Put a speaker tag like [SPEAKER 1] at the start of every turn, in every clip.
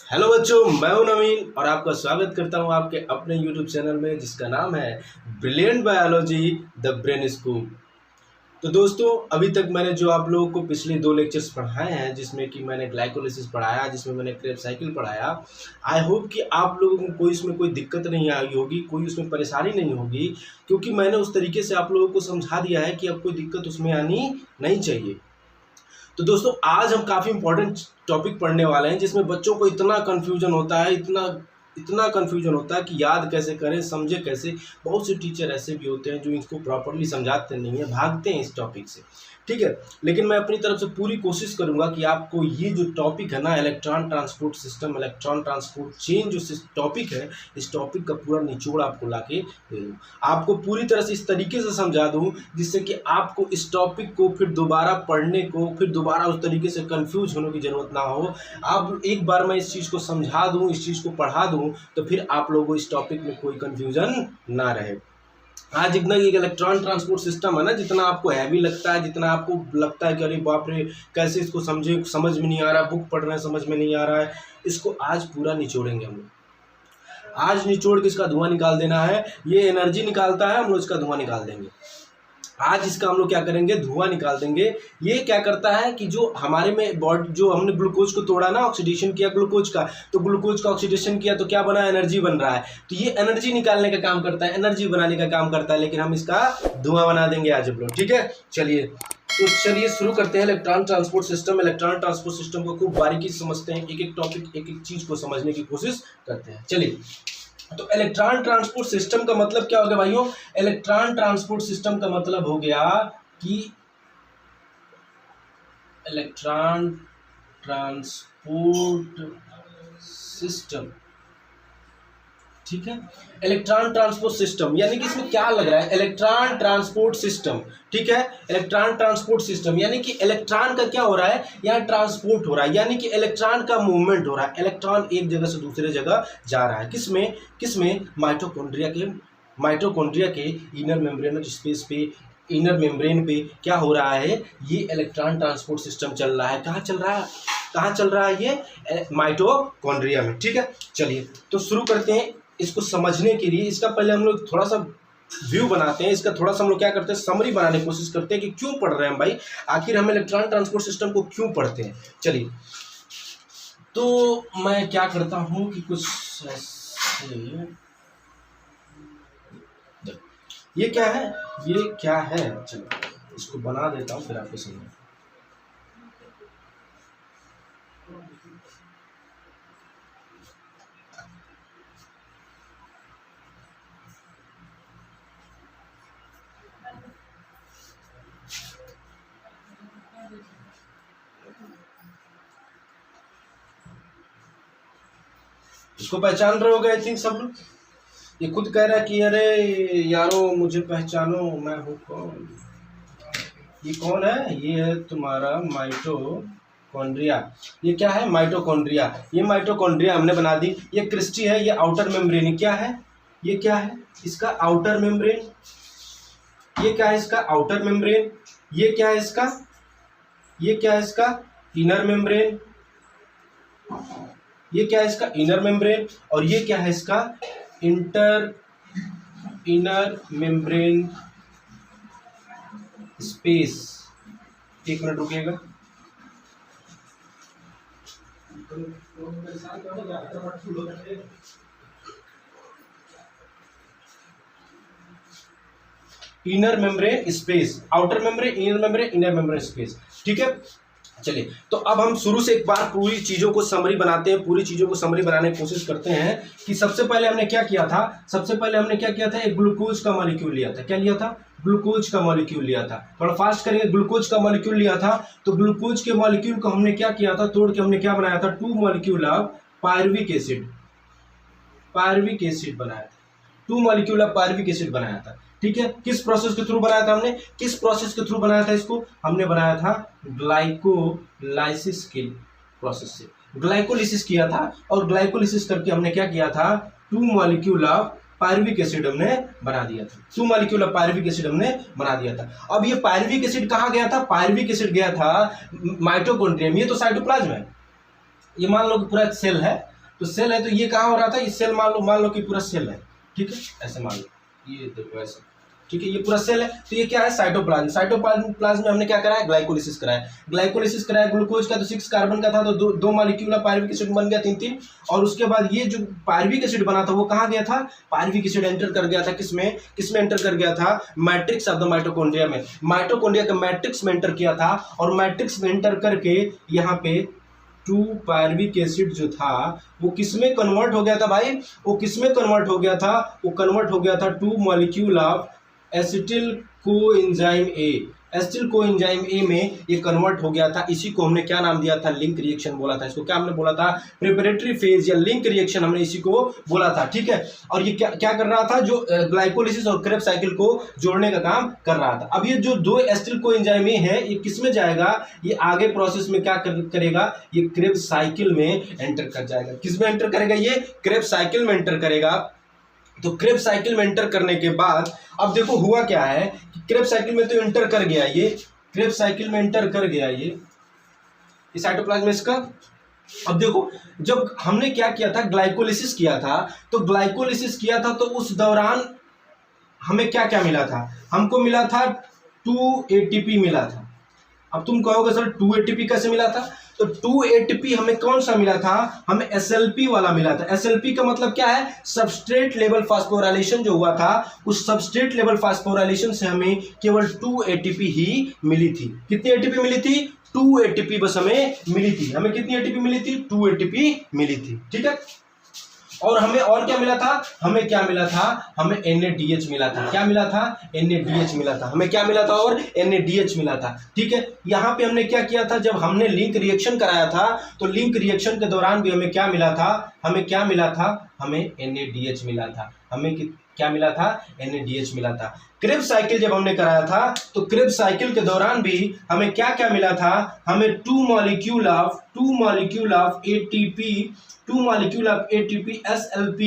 [SPEAKER 1] Hello बच्चों, मैं हूं नवीन और आपका स्वागत करता हूं आपके अपने YouTube चैनल में जिसका नाम है brilliant biology the brain scoop. तो दोस्तों, अभी तक मैंने जो आप लोगों को पिछले 2 लेक्चर्स पढ़ाए हैं, जिसमें कि मैंने ग्लाइकोलिसिस पढ़ाया, जिसमें मैंने क्रेब साइकिल पढ़ाया। आई होप कि आप लोगों को इसमें कोई दिक्कत नहीं आई होगी, कोई उसमें परेशानी नहीं होगी, क्योंकि मैंने उस तरीके से आप लोगों को समझा दिया है कि अब कोई दिक्कत उसमें आनी नहीं चाहिए। तो दोस्तों, आज हम काफ़ी इंपॉर्टेंट टॉपिक पढ़ने वाले हैं जिसमें बच्चों को इतना कन्फ्यूजन होता है, इतना कन्फ्यूजन होता है कि याद कैसे करें, समझे कैसे। बहुत से टीचर ऐसे भी होते हैं जो इसको प्रॉपरली समझाते नहीं है, भागते हैं इस टॉपिक से। ठीक है, लेकिन मैं अपनी तरफ से पूरी कोशिश करूंगा कि आपको ये जो टॉपिक है ना, electron transport system, electron transport chain, जो टॉपिक है, इस टॉपिक का पूरा निचोड़ आपको लाके दे दूँ, आपको पूरी तरह से इस तरीके से समझा दूँ जिससे कि आपको इस टॉपिक को फिर दोबारा पढ़ने को, फिर दोबारा उस तरीके से कंफ्यूज होने की ज़रूरत ना हो। आप एक बार मैं इस चीज़ को समझा दूँ, इस चीज़ को पढ़ा दूँ, तो फिर आप लोगों को इस टॉपिक में कोई कन्फ्यूजन ना रहे। आज जितना ये इलेक्ट्रॉन ट्रांसपोर्ट सिस्टम है ना, जितना आपको हैवी लगता है, जितना आपको लगता है कि अरे बाप रे कैसे इसको समझ में नहीं आ रहा, बुक पढ़ रहे हैं समझ में नहीं आ रहा है, इसको आज पूरा निचोड़ेंगे हम लोग। आज निचोड़ के इसका धुआं निकाल देना है। ये एनर्जी निकालता है, हम लोग इसका धुआं निकाल देंगे। आज इसका हम लोग क्या करेंगे, धुआं निकाल देंगे। ये क्या करता है कि जो हमारे में बॉडी, जो हमने ग्लूकोज को तोड़ा ना, ऑक्सीडेशन किया ग्लूकोज का, तो ग्लूकोज का ऑक्सीडेशन किया तो क्या बना, एनर्जी बन रहा है। तो ये एनर्जी निकालने का काम करता है, एनर्जी बनाने का काम करता है, लेकिन हम इसका धुआं बना देंगे आज हम लोग। ठीक है, चलिए शुरू करते हैं electron transport system. Electron transport system को खूब बारीकी से समझते हैं, एक एक टॉपिक, एक एक चीज को समझने की कोशिश करते हैं। चलिए, तो इलेक्ट्रॉन ट्रांसपोर्ट सिस्टम का मतलब क्या हो गया भाइयों? इलेक्ट्रॉन ट्रांसपोर्ट सिस्टम का मतलब हो गया कि इलेक्ट्रॉन ट्रांसपोर्ट सिस्टम, ठीक है, इलेक्ट्रॉन ट्रांसपोर्ट सिस्टम, यानी कि इसमें क्या लग रहा है, इलेक्ट्रॉन ट्रांसपोर्ट सिस्टम। ठीक है, इलेक्ट्रॉन ट्रांसपोर्ट सिस्टम यानी कि इलेक्ट्रॉन का क्या हो रहा है, यहाँ ट्रांसपोर्ट हो रहा है, यानी कि इलेक्ट्रॉन का मूवमेंट हो रहा है। इलेक्ट्रॉन एक जगह से दूसरे जगह जा रहा है। किसमें माइटोकॉन्ड्रिया के इनर मेम्ब्रेन स्पेस पे, इनर मेम्ब्रेन पे क्या हो रहा है, ये इलेक्ट्रॉन ट्रांसपोर्ट सिस्टम चल रहा है। कहाँ चल रहा है ये, माइटोकॉन्ड्रिया में। ठीक है, चलिए तो शुरू करते हैं। इसको समझने के लिए इसका पहले हम लोग थोड़ा सा व्यू बनाते हैं, इसका थोड़ा सा हम लोग क्या करते हैं, समरी बनाने की कोशिश करते हैं कि क्यों पढ़ रहे हैं भाई, आखिर हम इलेक्ट्रॉन ट्रांसपोर्ट सिस्टम को क्यों पढ़ते हैं। चलिए, तो मैं क्या करता हूं कि कुछ ऐसे, ये क्या है, चलो इसको बना देता हूं फिर आपको समझ। इसको पहचान रहे होगे आई थिंक सब लोग। ये खुद कह रहा है कि अरे यारो मुझे पहचानो, मैं हूँ कौन। ये कौन है, ये है तुम्हारा माइटोकॉन्ड्रिया। ये क्या है, माइटोकॉन्ड्रिया। ये माइटोकॉन्ड्रिया हमने बना दी। ये क्रिस्टी है, ये आउटर मेम्ब्रेन। क्या है, ये क्या है, इसका आउटर मेम्ब्रेन। ये क्या है, इसका आउटर मेम्ब्रेन। ये क्या है इसका, इनर मेम्ब्रेन। ये क्या है इसका, इनर मेम्ब्रेन। और ये क्या है इसका, इनर मेम्ब्रेन स्पेस। एक मिनट रुकिएगा। Inner membrane space, outer membrane, inner membrane, inner membrane space. ठीक है, चलिए तो अब हम शुरू से एक बार पूरी चीज़ों को समरी बनाते हैं, पूरी चीज़ों को समरी बनाने की कोशिश करते हैं कि सबसे पहले हमने क्या किया था, एक ग्लूकोज का मॉलिक्यूल लिया था। क्या लिया था, ग्लूकोज का मॉलिक्यूल लिया था। थोड़ा फास्ट करेंगे, ग्लूकोज का मॉलिक्यूल लिया था। तो ग्लूकोज के मॉलिक्यूल को हमने क्या किया था, तोड़ के हमने क्या बनाया था, 2 मॉलिक्यूल ऑफ पायरुविक एसिड बनाया था। 2 मॉलिक्यूल ऑफ पायरुविक एसिड बनाया था। ठीक है, किस प्रोसेस के थ्रू बनाया था इसको, हमने बनाया था ग्लाइकोलाइसिस के प्रोसेस से। ग्लाइकोलिसिस किया था, और ग्लाइकोलिसिस करके हमने क्या किया था, 2 मॉलिक्यूल ऑफ पायरुविक एसिड हमने बना दिया था। 2 मॉलिक्यूल ऑफ पायरुविक एसिड हमने बना दिया था। अब ये पायरुविक एसिड कहाँ गया था, पायरुविक एसिड गया था माइटोकॉन्ड्रिया में। ये तो साइटोप्लाज्म है, ये मान लो कि पूरा सेल है, तो सेल है, तो ये कहाँ हो रहा था, ये सेल मान लो कि पूरा सेल है, ठीक है, ऐसे मान लो, ये देखो ऐसे, ठीक है, ये पूरा सेल है। तो ये क्या है, साइटोप्लाज्म। साइटोप्लाज्म में हमने क्या कराया, ग्लाइकोलिसिस कराया। ग्लाइकोलिसिस कराया ग्लूकोज का, तो 6 कार्बन का था, तो दो मॉलिक्यूल पायरुविक एसिड बन गया, 3 और उसके बाद ये जो पायरुविक एसिड बना था वो कहाँ गया था, पायरुविक एसिड एंटर कर गया था किसमें एंटर कर गया था, मैट्रिक्स ऑफ द माइटोकॉन्ड्रिया में। माइटोकॉन्ड्रिया का मैट्रिक्स में एंटर किया था, और मैट्रिक्स में एंटर करके यहाँ पे 2 पायरुविक एसिड जो था वो किसमें कन्वर्ट हो गया था भाई, वो किसमें कन्वर्ट हो गया था, वो कन्वर्ट हो गया था 2 molecule of acetyl coenzyme A. Acetyl coenzyme A में ये कन्वर्ट हो गया था। इसी को हमने क्या नाम दिया था, लिंक रिएक्शन बोला था। इसको क्या हमने बोला था, प्रिपरेटरी फेज या लिंक रिएक्शन हमने इसी को बोला था, ठीक है। और ये क्या कर रहा था, जो ग्लाइकोलिसिस और क्रेब्स साइकिल को जोड़ने का काम कर रहा था। अब ये जो 2 एसिटिल कोएंजाइम ए है, ये किस में जाएगा, ये आगे प्रोसेस में क्या करेगा, ये क्रेब्स साइकिल में एंटर कर जाएगा। किस में एंटर करेगा, ये क्रेब्स साइकिल में एंटर करेगा। तो क्रेब्स साइकिल में एंटर करने के बाद अब देखो हुआ क्या है कि क्रेब्स साइकिल में तो एंटर कर गया, ये क्रेब्स साइकिल में एंटर कर गया ये साइटोप्लाज्म इसका। अब देखो जब हमने क्या किया था, ग्लाइकोलिसिस किया था, तो ग्लाइकोलिसिस किया था तो उस दौरान हमें क्या क्या मिला था, हमको मिला था 2 ATP मिला था। अब तुम कहोगे सर 2 ATP कैसे मिला था, तो 2 ATP हमें कौन सा मिला था, हमें SLP वाला मिला था। SLP का मतलब क्या है, सबस्ट्रेट लेवल फास्फोराइलेशन जो हुआ था, उस सबस्ट्रेट लेवल फास्फोराइलेशन से हमें केवल 2 ATP ही मिली थी। कितनी ATP मिली थी, 2 ATP बस हमें मिली थी। हमें कितनी ATP मिली थी, 2 ATP मिली थी, ठीक है। और हमें और क्या मिला था, हमें क्या मिला था, हमें NADH मिला था। क्या मिला था, NADH मिला था। हमें क्या मिला था, और NADH मिला था, ठीक है। यहाँ पे हमने क्या किया था, जब हमने लिंक रिएक्शन कराया था, तो लिंक रिएक्शन के दौरान भी हमें क्या मिला था, हमें क्या मिला था, हमें NADH मिला था। हमें क्या मिला था, NADH मिला था। क्रेब्स साइकिल जब हमने कराया था, तो क्रेब्स साइकिल के दौरान भी हमें क्या क्या मिला था, हमें 2 मॉलिक्यूल ऑफ ATP SLP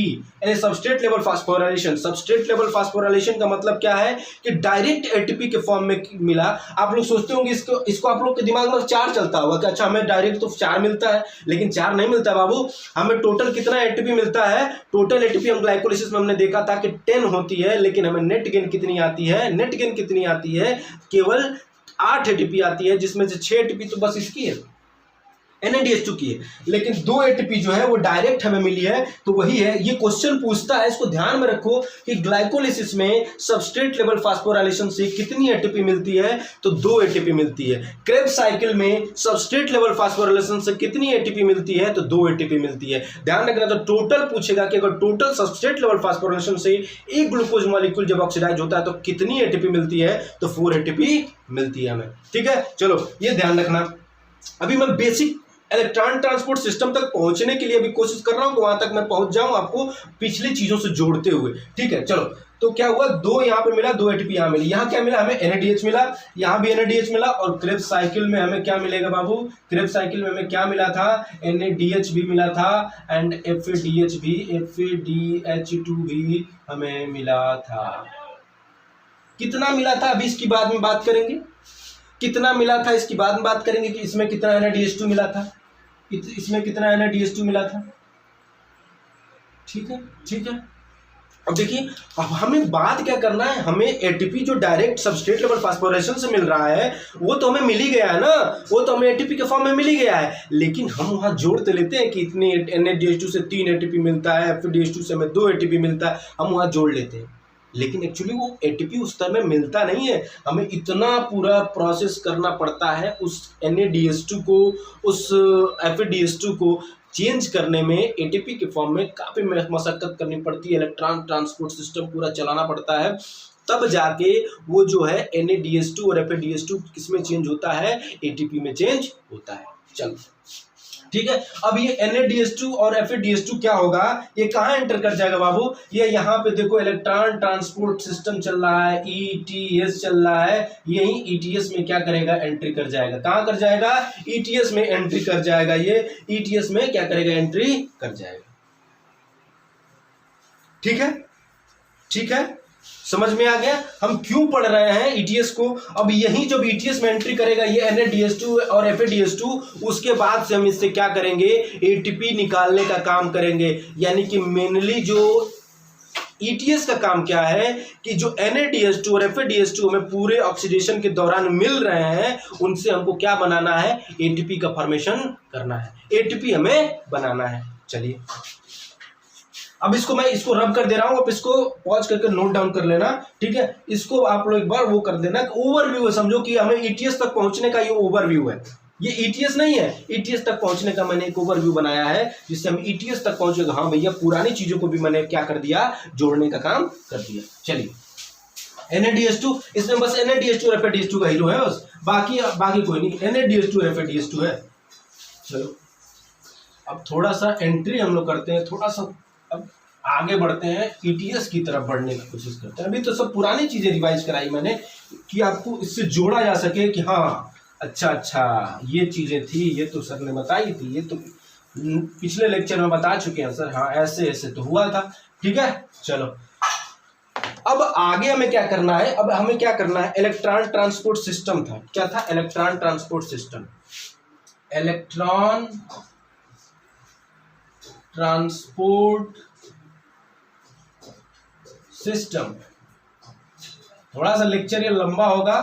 [SPEAKER 1] यानी substrate level phosphorylation. Substrate level phosphorylation का मतलब क्या है कि डायरेक्ट ATP के फॉर्म में मिला। आप लोग सोचते होंगे इसको आप लोग के दिमाग में 4 चलता होगा कि अच्छा हमें डायरेक्ट तो 4 मिलता है, लेकिन 4 नहीं मिलता बाबू। हमें टोटल कितना ATP मिलता है, टोटल ATP हम ग्लाइकोलिसिस में हमने देखा था कि 10 होती है, लेकिन हमें नेट गेन कितनी आती है, केवल 8 ATP आती है, जिसमें से 6 ATP तो बस इसकी है, NADH2 की है, लेकिन 2 ATP जो है वो डायरेक्ट हमें मिली है। तो वही है, ये क्वेश्चन पूछता है, इसको ध्यान में रखो कि ग्लाइकोलिसिस में सबस्ट्रेट लेवल फास्फोराइलेशन से कितनी ATP मिलती है, तो 2 ATP मिलती है। क्रेब्स साइकिल में सबस्ट्रेट लेवल फास्फोराइलेशन से कितनी ATP मिलती है, तो 2 ATP मिलती है। ध्यान रखना, तो टोटल पूछेगा कि अगर टोटल सबस्ट्रेट लेवल फास्फोराइलेशन से एक ग्लूकोज मॉलिक्यूल जब ऑक्सीडाइज होता है तो कितनी ATP मिलती है, तो 4 ATP मिलती है हमें, ठीक है। चलो ये ध्यान रखना। अभी मैं बेसिक इलेक्ट्रॉन ट्रांसपोर्ट सिस्टम तक पहुंचने के लिए अभी कोशिश कर रहा हूं कि वहां तक मैं पहुंच जाऊं आपको पिछली चीजों से जोड़ते हुए, ठीक है। चलो, तो क्या हुआ, 2 यहाँ पे मिला, 2 ATP यहाँ मिली। यहाँ क्या मिला, हमें NADH मिला, यहाँ भी NADH मिला। और क्रेब्स साइकिल में हमें क्या मिलेगा बाबू, क्रेब्स साइकिल में हमें क्या मिला था, NADH भी मिला था, एंड FADH भी हमें मिला था। कितना मिला था अभी इसकी बाद में बात करेंगे, कितना मिला था इसकी बाद में बात करेंगे कि इसमें कितना NADH2 मिला था, इसमें कितना NADH2 मिला था, ठीक है, ठीक है। अब देखिए, अब हमें बात क्या करना है, हमें ATP जो डायरेक्ट सबस्ट्रेट लेवल फास्फोराइलेशन से मिल रहा है वो तो हमें मिल ही गया है ना, वो तो हमें ATP के फॉर्म में मिल ही गया है, लेकिन हम वहां जोड़ते लेते हैं कि इतनी NADH2 से 3 ATP मिलता है, FADH2 से हमें 2 ATP मिलता है, हम वहां जोड़ लेते हैं, लेकिन एक्चुअली वो ATP उस तरह में मिलता नहीं है। हमें इतना पूरा प्रोसेस करना पड़ता है उस NADH2 को, उस FADH2 को चेंज करने में। ATP के फॉर्म में काफ़ी मशक्कत करनी पड़ती है, इलेक्ट्रॉन ट्रांसपोर्ट सिस्टम पूरा चलाना पड़ता है, तब जाके वो जो है NADH2 और FADH2 किसमें चेंज होता है, ATP में चेंज होता है। चलो ठीक है, अब ये NADH2 और FADH2 क्या होगा, ये कहाँ एंटर कर जाएगा बाबू, ये यहाँ पे देखो इलेक्ट्रॉन ट्रांसपोर्ट सिस्टम चल रहा है, ETS चल रहा है, यही ETS में क्या करेगा, एंट्री कर जाएगा। कहाँ कर जाएगा, ETS में एंट्री कर जाएगा। ये ETS में क्या करेगा, एंट्री कर जाएगा। ठीक है, ठीक है, समझ में आ गया हम क्यों पढ़ रहे हैं ईटीएस को। अब यही जब ईटीएस में एंट्री करेगा ये NADH2 और FADH2, उसके बाद से हम इससे क्या करेंगे, एटीपी निकालने का काम करेंगे। यानी कि मेनली जो ईटीएस का काम क्या है कि जो NADH2 और FADH2 हमें पूरे ऑक्सीडेशन के दौरान मिल रहे हैं, उनसे हमको क्या बनाना है, एटीपी का फॉर्मेशन करना है, एटीपी हमें बनाना है। चलिए अब मैं इसको रब कर दे रहा हूं, अब इसको पॉज करके नोट डाउन कर लेना, ठीक है। इसको आप लोग एक बार वो कर देना, ओवरव्यू है, समझो कि हमें ईटीएस तक पहुंचने का ये ओवरव्यू है। ये ईटीएस नहीं है, ईटीएस तक पहुंचने का मैंने एक ओवरव्यू बनाया है जिससे हम ईटीएस तक पहुंचेगा। हाँ भैया, पुरानी चीजों को भी मैंने क्या कर दिया, जोड़ने का काम कर दिया। चलिए NADH2, इसमें बस NADH2 और FADH2 का हीरो है, बस बाकी कोई नहीं, NADH2 और FADH2 है। चलो अब थोड़ा सा एंट्री हम लोग करते हैं, थोड़ा सा अब आगे बढ़ते हैं, ईटीएस की तरफ बढ़ने की कोशिश करते हैं। अभी तो सब पुरानी चीजें रिवाइज कराई मैंने कि आपको इससे जोड़ा जा सके कि हाँ अच्छा ये चीजें थी, ये तो सर ने बताई थी, ये तो पिछले लेक्चर में बता चुके हैं सर, हाँ ऐसे ऐसे तो हुआ था, ठीक है। चलो अब आगे हमें क्या करना है, अब हमें क्या करना है, इलेक्ट्रॉन ट्रांसपोर्ट सिस्टम था, क्या था, electron transport system, electron transport system. थोड़ा सा लेक्चर ये लंबा होगा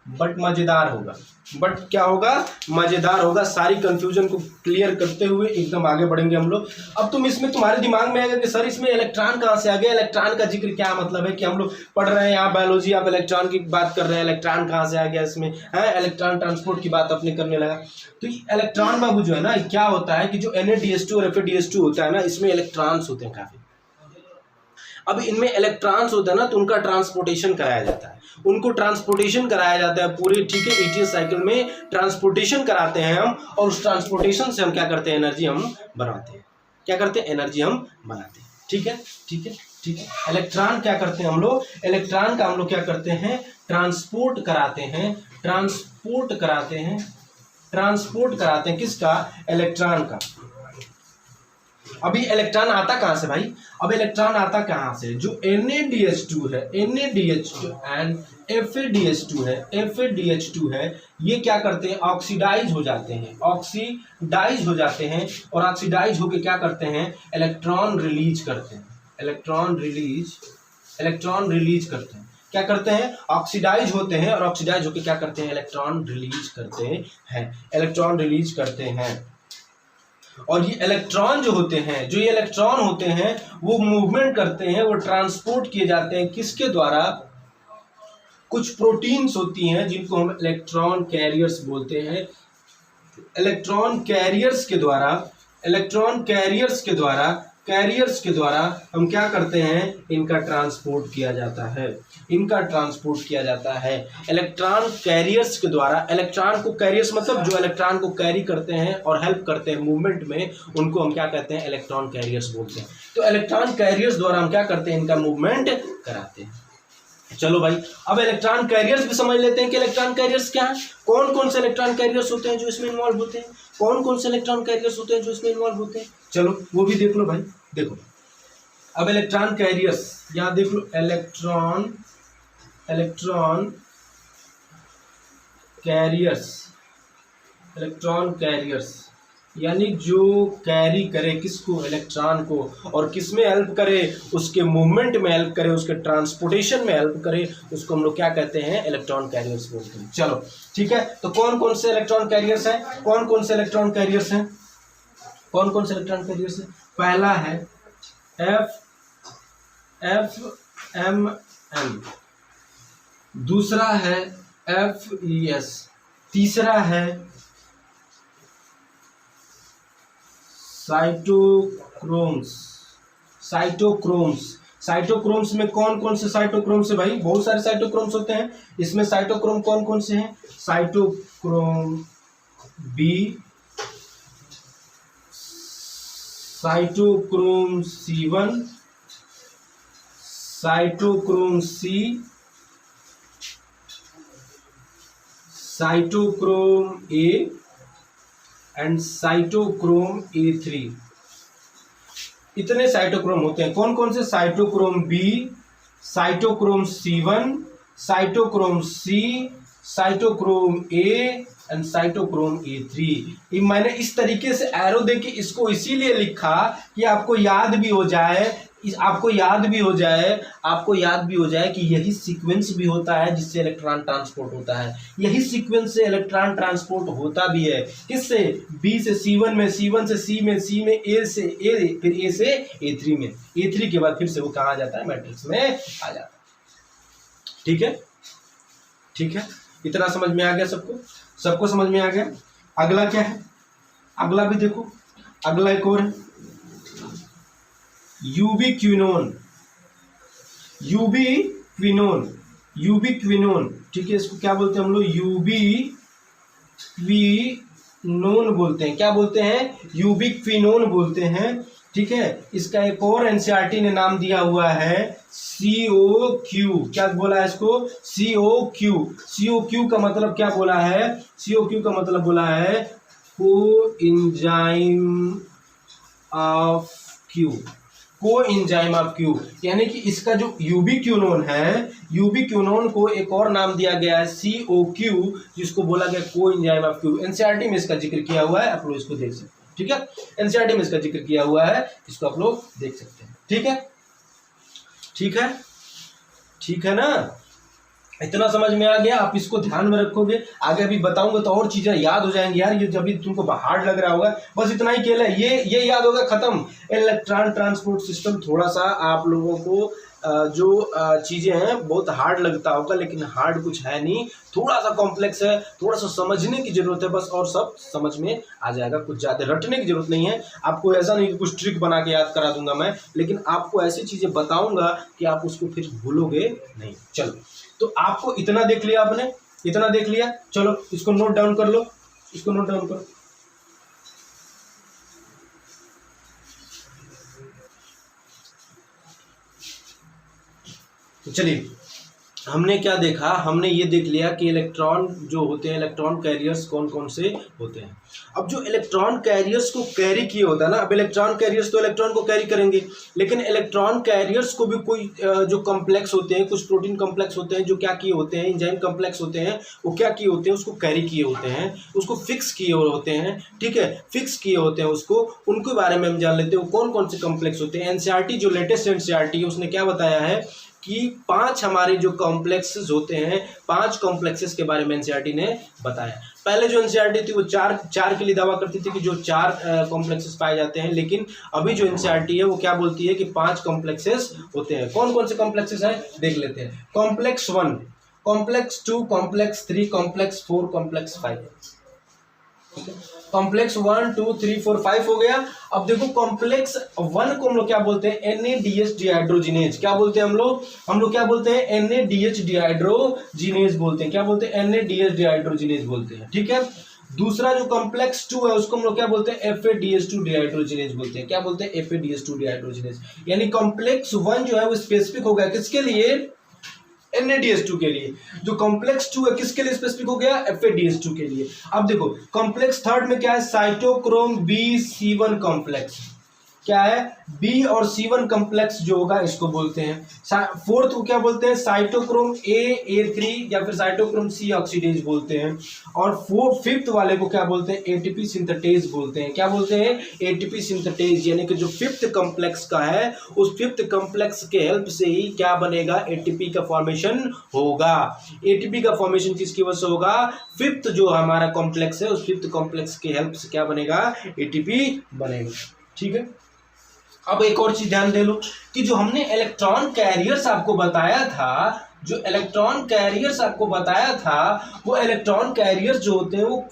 [SPEAKER 1] बट मजेदार होगा, बट क्या होगा, मजेदार होगा। सारी कंफ्यूजन को क्लियर करते हुए एकदम आगे बढ़ेंगे हम लोग। अब तुम्हारे दिमाग में आएगा कि सर इसमें इलेक्ट्रॉन कहाँ से आ गया, इलेक्ट्रॉन का जिक्र क्या मतलब है, कि हम लोग पढ़ रहे हैं यहाँ बायोलॉजी, आप इलेक्ट्रॉन की बात कर रहे हैं, इलेक्ट्रॉन कहाँ से आ गया इसमें है, इलेक्ट्रॉन ट्रांसपोर्ट की बात अपने करने लगा। तो इलेक्ट्रॉन बाबू जो है ना, क्या होता है कि जो NADH2 और FADH2 होता है ना, इसमें इलेक्ट्रॉन्स होते हैं काफी। अब इनमें इलेक्ट्रॉन्स होते हैं ना, तो उनका ट्रांसपोर्टेशन कराया जाता है, उनको ट्रांसपोर्टेशन कराया जाता है पूरे, ठीक है। ईटीएस साइकिल में ट्रांसपोर्टेशन कराते हैं हम, और उस ट्रांसपोर्टेशन से हम क्या करते हैं, एनर्जी हम बनाते हैं, क्या करते हैं, एनर्जी हम बनाते हैं, ठीक है ठीक है ठीक है। इलेक्ट्रॉन क्या करते हैं हम लोग, इलेक्ट्रॉन का हम लोग क्या करते हैं, ट्रांसपोर्ट कराते हैं, ट्रांसपोर्ट कराते हैं, ट्रांसपोर्ट कराते हैं किसका, इलेक्ट्रॉन का। अभी इलेक्ट्रॉन आता कहां से भाई, अब इलेक्ट्रॉन आता कहां से, जो NADH2 है, NADH2 एंड FADH2 है, FADH2 है, ये क्या करते हैं, ऑक्सीडाइज हो जाते हैं, ऑक्सीडाइज हो जाते हैं, और ऑक्सीडाइज होके क्या करते हैं, इलेक्ट्रॉन रिलीज करते हैं, इलेक्ट्रॉन रिलीज करते हैं, क्या करते हैं, ऑक्सीडाइज होते हैं, और ऑक्सीडाइज होके क्या करते हैं, इलेक्ट्रॉन रिलीज करते हैं, इलेक्ट्रॉन रिलीज करते हैं। और ये इलेक्ट्रॉन जो होते हैं, जो ये इलेक्ट्रॉन होते हैं, वो मूवमेंट करते हैं, वो ट्रांसपोर्ट किए जाते हैं किसके द्वारा, कुछ प्रोटीन्स होती हैं जिनको हम इलेक्ट्रॉन कैरियर्स बोलते हैं। इलेक्ट्रॉन कैरियर्स के द्वारा, इलेक्ट्रॉन कैरियर्स के द्वारा हम क्या करते हैं, इनका ट्रांसपोर्ट किया जाता है, इनका ट्रांसपोर्ट किया जाता है इलेक्ट्रॉन कैरियर्स के द्वारा। इलेक्ट्रॉन को कैरियर्स मतलब जो इलेक्ट्रॉन को कैरी करते हैं और हेल्प करते हैं मूवमेंट में, उनको हम क्या कहते हैं, इलेक्ट्रॉन कैरियर्स बोलते हैं। तो इलेक्ट्रॉन कैरियर्स द्वारा हम क्या करते हैं, इनका मूवमेंट कराते हैं। चलो भाई, अब इलेक्ट्रॉन कैरियर्स भी समझ लेते हैं कि इलेक्ट्रॉन कैरियर्स क्या है, कौन कौन से इलेक्ट्रॉन कैरियर्स होते हैं जो इसमें इन्वॉल्व होते हैं, कौन कौन से इलेक्ट्रॉन कैरियर्स होते हैं जो इसमें इन्वॉल्व होते हैं। चलो वो भी देख लो भाई, देखो अब इलेक्ट्रॉन कैरियर्स, यहाँ देख लो, इलेक्ट्रॉन कैरियर्स यानी जो कैरी करे किसको, इलेक्ट्रॉन को, और किस में हेल्प करे, उसके मूवमेंट में हेल्प करे, उसके ट्रांसपोर्टेशन में हेल्प करे, उसको हम लोग क्या कहते हैं, इलेक्ट्रॉन कैरियर्स बोलते हैं। चलो ठीक है, तो कौन कौन से इलेक्ट्रॉन कैरियर्स हैं, कौन कौन से इलेक्ट्रॉन कैरियर्स हैं, कौन कौन से इलेक्ट्रॉन कैरियर्स हैं। पहला है FMM, दूसरा है FES, तीसरा है साइटोक्रोम्स में कौन कौन से साइटोक्रोम्स है भाई, बहुत सारे साइटोक्रोम्स होते हैं इसमें। साइटोक्रोम कौन कौन से हैं, cytochrome B, cytochrome C1, cytochrome C, cytochrome A and cytochrome A3। इतने साइटोक्रोम होते हैं। कौन कौन से, cytochrome B, cytochrome C1, cytochrome C, cytochrome A and cytochrome A3। ये मैंने इस तरीके से एरो देके इसको इसीलिए लिखा कि आपको याद भी हो जाए, आपको याद भी हो जाए कि यही सीक्वेंस भी होता है जिससे इलेक्ट्रॉन ट्रांसपोर्ट होता है। यही सीक्वेंस से इलेक्ट्रॉन ट्रांसपोर्ट होता भी है। किससे? बी से C1 में, C1 से C में, C में A से A, फिर A से A3 में, A3 के बाद फिर से वो कहाँ आ जाता है? मैट्रिक्स में आ जाता है। ठीक है, ठीक है, इतना समझ में आ गया सबको? सबको समझ में आ गया? अगला क्या है? अगला भी देखो, अगला एक और है यूबिक्विनोन। यूबिक्विनोन, यूबिक्विनोन, ठीक है, इसको क्या बोलते हैं हम लोग? यूबिक्विनोन बोलते हैं। क्या बोलते हैं? यूबिक्विनोन बोलते हैं। ठीक है, इसका एक और एनसीईआरटी ने नाम दिया हुआ है COQ। क्या बोला है इसको? COQ। COQ का मतलब क्या बोला है? COQ का मतलब बोला है coenzyme of Q, coenzyme of Q. यानी कि इसका जो यूबिक्विनोन है, यूबिक्विनोन को एक और नाम दिया गया है COQ, जिसको बोला गया कोएंजाइम ऑफ क्यू। एनसीईआरटी में इसका जिक्र किया हुआ है, आप लोग इसको देख सकते हैं। ठीक है, एनसीईआरटी में इसका जिक्र किया हुआ है, इसको आप लोग देख सकते हैं। ठीक है, ठीक है, ठीक है ना? इतना समझ में आ गया? आप इसको ध्यान में रखोगे, आगे अभी बताऊंगा तो और चीजें याद हो जाएंगी यार। ये जब भी तुमको हार्ड लग रहा होगा, बस इतना ही खेल है, ये याद होगा, खत्म। इलेक्ट्रॉन ट्रांसपोर्ट सिस्टम थोड़ा सा आप लोगों को जो चीजें हैं बहुत हार्ड लगता होगा, लेकिन हार्ड कुछ है नहीं, थोड़ा सा कॉम्प्लेक्स है, थोड़ा सा समझने की जरूरत है बस, और सब समझ में आ जाएगा। कुछ ज्यादा रटने की जरूरत नहीं है आपको। ऐसा नहीं कि कुछ ट्रिक बना के याद करा दूंगा मैं, लेकिन आपको ऐसी चीजें बताऊंगा कि आप उसको फिर भूलोगे नहीं। चलो, तो आपको इतना देख लिया, आपने इतना देख लिया। चलो इसको नोट डाउन कर लो, इसको नोट डाउन करो। तो चलिए, हमने क्या देखा? हमने ये देख लिया कि इलेक्ट्रॉन जो होते हैं, इलेक्ट्रॉन कैरियर्स कौन कौन से होते हैं। अब जो इलेक्ट्रॉन कैरियर्स को कैरी किए होता है ना, अब इलेक्ट्रॉन कैरियर्स तो इलेक्ट्रॉन को कैरी करेंगे, लेकिन इलेक्ट्रॉन कैरियर्स को भी कोई जो कॉम्प्लेक्स होते हैं, कुछ प्रोटीन कॉम्प्लेक्स होते हैं जो क्या किए होते हैं, एंजाइम कॉम्प्लेक्स होते हैं, वो क्या किए होते हैं? उसको कैरी किए होते हैं, उसको फिक्स किए होते हैं। ठीक है, फिक्स किए होते हैं उसको, उनके बारे में हम जान लेते हैं वो कौन कौन से कॉम्प्लेक्स होते हैं। एनसीईआरटी जो लेटेस्ट एनसीईआरटी है उसने क्या बताया है कि 5 हमारे जो कॉम्प्लेक्सेस होते हैं, 5 कॉम्प्लेक्सेस के बारे में एनसीईआरटी ने बताया। पहले जो एनसीईआरटी थी वो चार के लिए दावा करती थी कि जो 4 कॉम्प्लेक्सेस पाए जाते हैं, लेकिन अभी जो एनसीईआरटी है वो क्या बोलती है कि 5 कॉम्प्लेक्सेस होते हैं। कौन कौन से कॉम्प्लेक्सेस हैं देख लेते हैं। Complex 1, complex 2, complex 3, complex 4, complex 5। Complex 1 2 3 4 5 हो गया। अब देखो कॉम्प्लेक्स 1 को हम लोग क्या बोलते हैं? NADH dehydrogenase. क्या बोलते हैं हम लोग क्या बोलते हैं? NADH डिहाइड्रोजिनेज बोलते हैं। क्या बोलते हैं? NADH डिहाइड्रोजिनेज बोलते हैं। ठीक है, दूसरा जो कॉम्प्लेक्स 2 है उसको हम लोग क्या बोलते हैं? FADH2 डिहाइड्रोजिनेज बोलते हैं। क्या बोलते हैं? FADH2 dehydrogenase. यानी कॉम्प्लेक्स 1 जो है वो स्पेसिफिक हो गया किसके लिए? NADH2 के लिए। जो कॉम्प्लेक्स 2 है किसके लिए स्पेसिफिक हो गया? FADH2 के लिए। अब देखो कॉम्प्लेक्स 3 में क्या है? Cytochrome B/C1 complex. क्या है? बी और C1 कॉम्प्लेक्स जो होगा इसको बोलते हैं। फोर्थ को क्या बोलते हैं? साइटोक्रोम A3 या फिर साइटोक्रोम C ऑक्सीडेज बोलते हैं। और फिफ्थ वाले को क्या बोलते हैं? ATP सिंथेटेज बोलते हैं। क्या बोलते हैं? ATP synthetase. यानी कि जो फिफ्थ कॉम्प्लेक्स का है उस फिफ्थ कॉम्प्लेक्स के हेल्प से ही क्या बनेगा? ATP का फॉर्मेशन होगा। ATP का फॉर्मेशन किसकी वजह से होगा? फिफ्थ जो हमारा कॉम्प्लेक्स है उस फिफ्थ कॉम्प्लेक्स के हेल्प से क्या बनेगा? ATP बनेगा। ठीक है, अब एक और चीज ध्यान दे लो कि जो हमने इलेक्ट्रॉन कैरियर्स आपको बताया था, जो इलेक्ट्रॉन कैरियर्स आपको बताया था, वो इलेक्ट्रॉन कैरियर्स जो होते हैं वो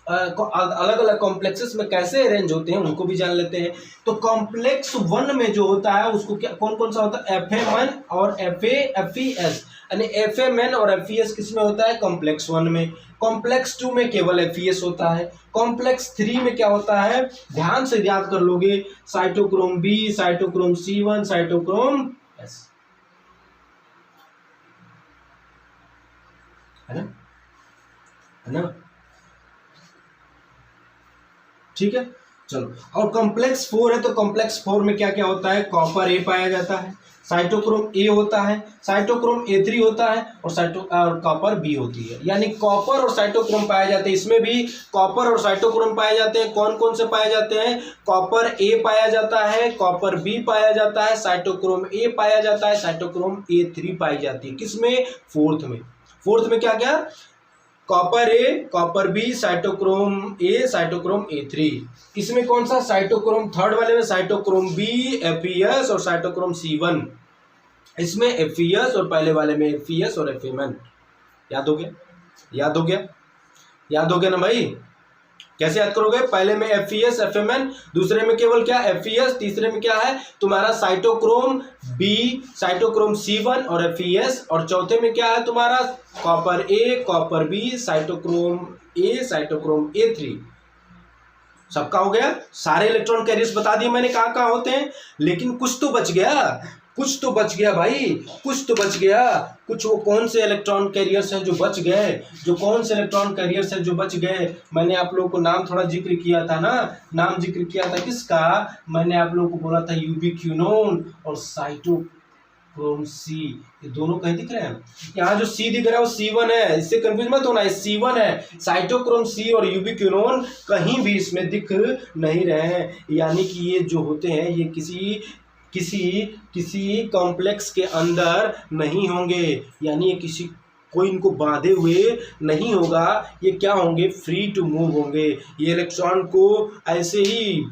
[SPEAKER 1] अलग अलग कॉम्प्लेक्सेस में कैसे अरेंज होते हैं उनको भी जान लेते हैं। तो कॉम्प्लेक्स 1 में जो होता है उसको क्या कौन कौन सा होता है? FA1 और FES। यानी FMN और FES किस में होता है? कॉम्प्लेक्स 1 में। कॉम्प्लेक्स 2 में केवल FES होता है। कॉम्प्लेक्स 3 में क्या होता है? ध्यान से याद कर लोगे, cytochrome B, cytochrome C1, cytochrome S। है ना? है ना? ठीक है, चलो, और कॉम्प्लेक्स 4 है तो कॉम्प्लेक्स 4 में क्या क्या होता है, कॉपर ए पाया जाता है, साइटोक्रोम ए होता है, साइटोक्रोम ए3 होता है और कॉपर बी होती है। यानी कॉपर और साइटोक्रोम पाए जाते हैं। इसमें भी कॉपर और साइटोक्रोम पाए जाते हैं। कौन कौन से पाए जाते हैं, कॉपर ए पाया जाता है, कॉपर बी पाया जाता है, साइटोक्रोम ए पाया जाता है, साइटोक्रोम ए3 पाई जाती है। किसमें, फोर्थ में। फोर्थ में क्या क्या, copper A, copper B, cytochrome A, cytochrome ए3। इसमें कौन सा, साइटोक्रोम थर्ड वाले में साइटोक्रोम बी, एफईएस और साइटोक्रोम C1। इसमें एफईएस और पहले वाले में एफईएस और एफएमएन। याद हो गया, याद हो गया, याद हो गया ना भाई। कैसे याद करोगे, पहले में एफईएस एफएमएन, दूसरे में केवल क्या, एफईएस, तीसरे में क्या है तुम्हारा साइटोक्रोम बी, साइटोक्रोम C1 और एफईएस, और चौथे में क्या है तुम्हारा copper A, copper B, cytochrome A, cytochrome ए3। सबका हो गया, सारे इलेक्ट्रॉन कैरियर्स बता दिए मैंने कहाँ कहाँ होते हैं। लेकिन कुछ तो बच गया, कुछ तो बच गया भाई, कुछ तो बच गया। कुछ वो कौन से इलेक्ट्रॉन कैरियर्स हैं जो बच गए, जो कौन से इलेक्ट्रॉन कैरियर्स हैं जो बच गए। मैंने आप लोगों को नाम थोड़ा जिक्र किया था ना, नाम जिक्र किया था किसका, मैंने आप लोगों को बोला था यूबिक्विनोन और साइटोक्रोम सी। ये दोनों कहीं दिख रहे हैं, यहाँ जो सी दिख रहा है वो C1 है, इससे कंफ्यूज मत होना, C1 है। साइटोक्रोम सी और यूबिक्विनोन कहीं भी इसमें दिख नहीं रहे हैं। यानी कि ये जो होते हैं ये किसी किसी किसी कॉम्प्लेक्स के अंदर नहीं होंगे। यानी ये किसी कोई इनको बांधे हुए नहीं होगा, ये क्या होंगे, फ्री टू मूव होंगे। ये इलेक्ट्रॉन को ऐसे ही,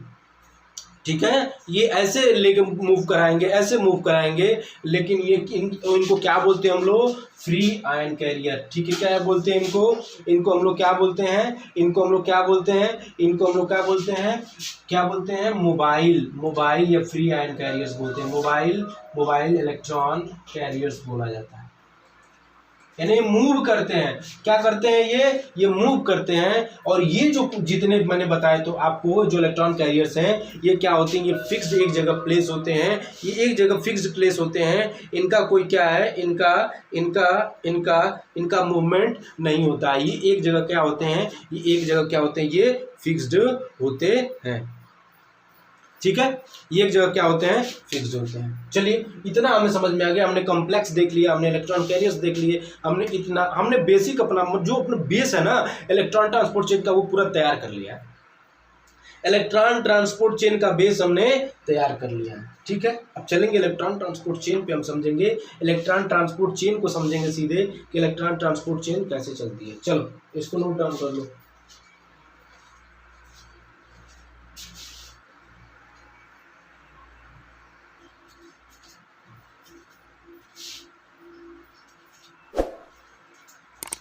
[SPEAKER 1] ठीक है, ये ऐसे लेके मूव कराएंगे, ऐसे मूव कराएंगे। लेकिन ये इनको क्या बोलते हैं हम लोग, फ्री आयन कैरियर। ठीक है, क्या बोलते हैं इनको, इनको हम लोग क्या बोलते हैं, इनको हम लोग क्या बोलते हैं, इनको हम लोग क्या बोलते हैं, क्या बोलते हैं, मोबाइल, मोबाइल या फ्री आयन कैरियर्स बोलते हैं। मोबाइल, मोबाइल इलेक्ट्रॉन कैरियर्स बोला जाता है। यानी मूव करते हैं, क्या करते हैं, ये मूव करते हैं। और ये जो जितने मैंने बताए तो आपको, जो इलेक्ट्रॉन कैरियर्स हैं ये क्या होते हैं, ये फिक्स्ड एक जगह प्लेस होते हैं, ये एक जगह फिक्स्ड प्लेस होते हैं। इनका कोई क्या है, इनका इनका इनका इनका मूवमेंट नहीं होता। ये एक जगह क्या होते हैं, ये एक जगह क्या होते हैं, ये फिक्स्ड होते हैं। ठीक है, ये एक जगह क्या होते हैं, फिक्स्ड होते हैं। चलिए, इतना हमें समझ में आ गया। हमने कॉम्प्लेक्स देख लिया, हमने इलेक्ट्रॉन कैरियर्स देख लिए, हमने इतना, हमने बेसिक अपना जो अपना बेस है ना इलेक्ट्रॉन ट्रांसपोर्ट चेन का, वो पूरा तैयार कर लिया है। इलेक्ट्रॉन ट्रांसपोर्ट चेन का बेस हमने तैयार कर लिया है। ठीक है, अब चलेंगे इलेक्ट्रॉन ट्रांसपोर्ट चेन पे, हम समझेंगे इलेक्ट्रॉन ट्रांसपोर्ट चेन को, समझेंगे सीधे कि इलेक्ट्रॉन ट्रांसपोर्ट चेन कैसे चलती है। चलो इसको नोट डाउन कर लो।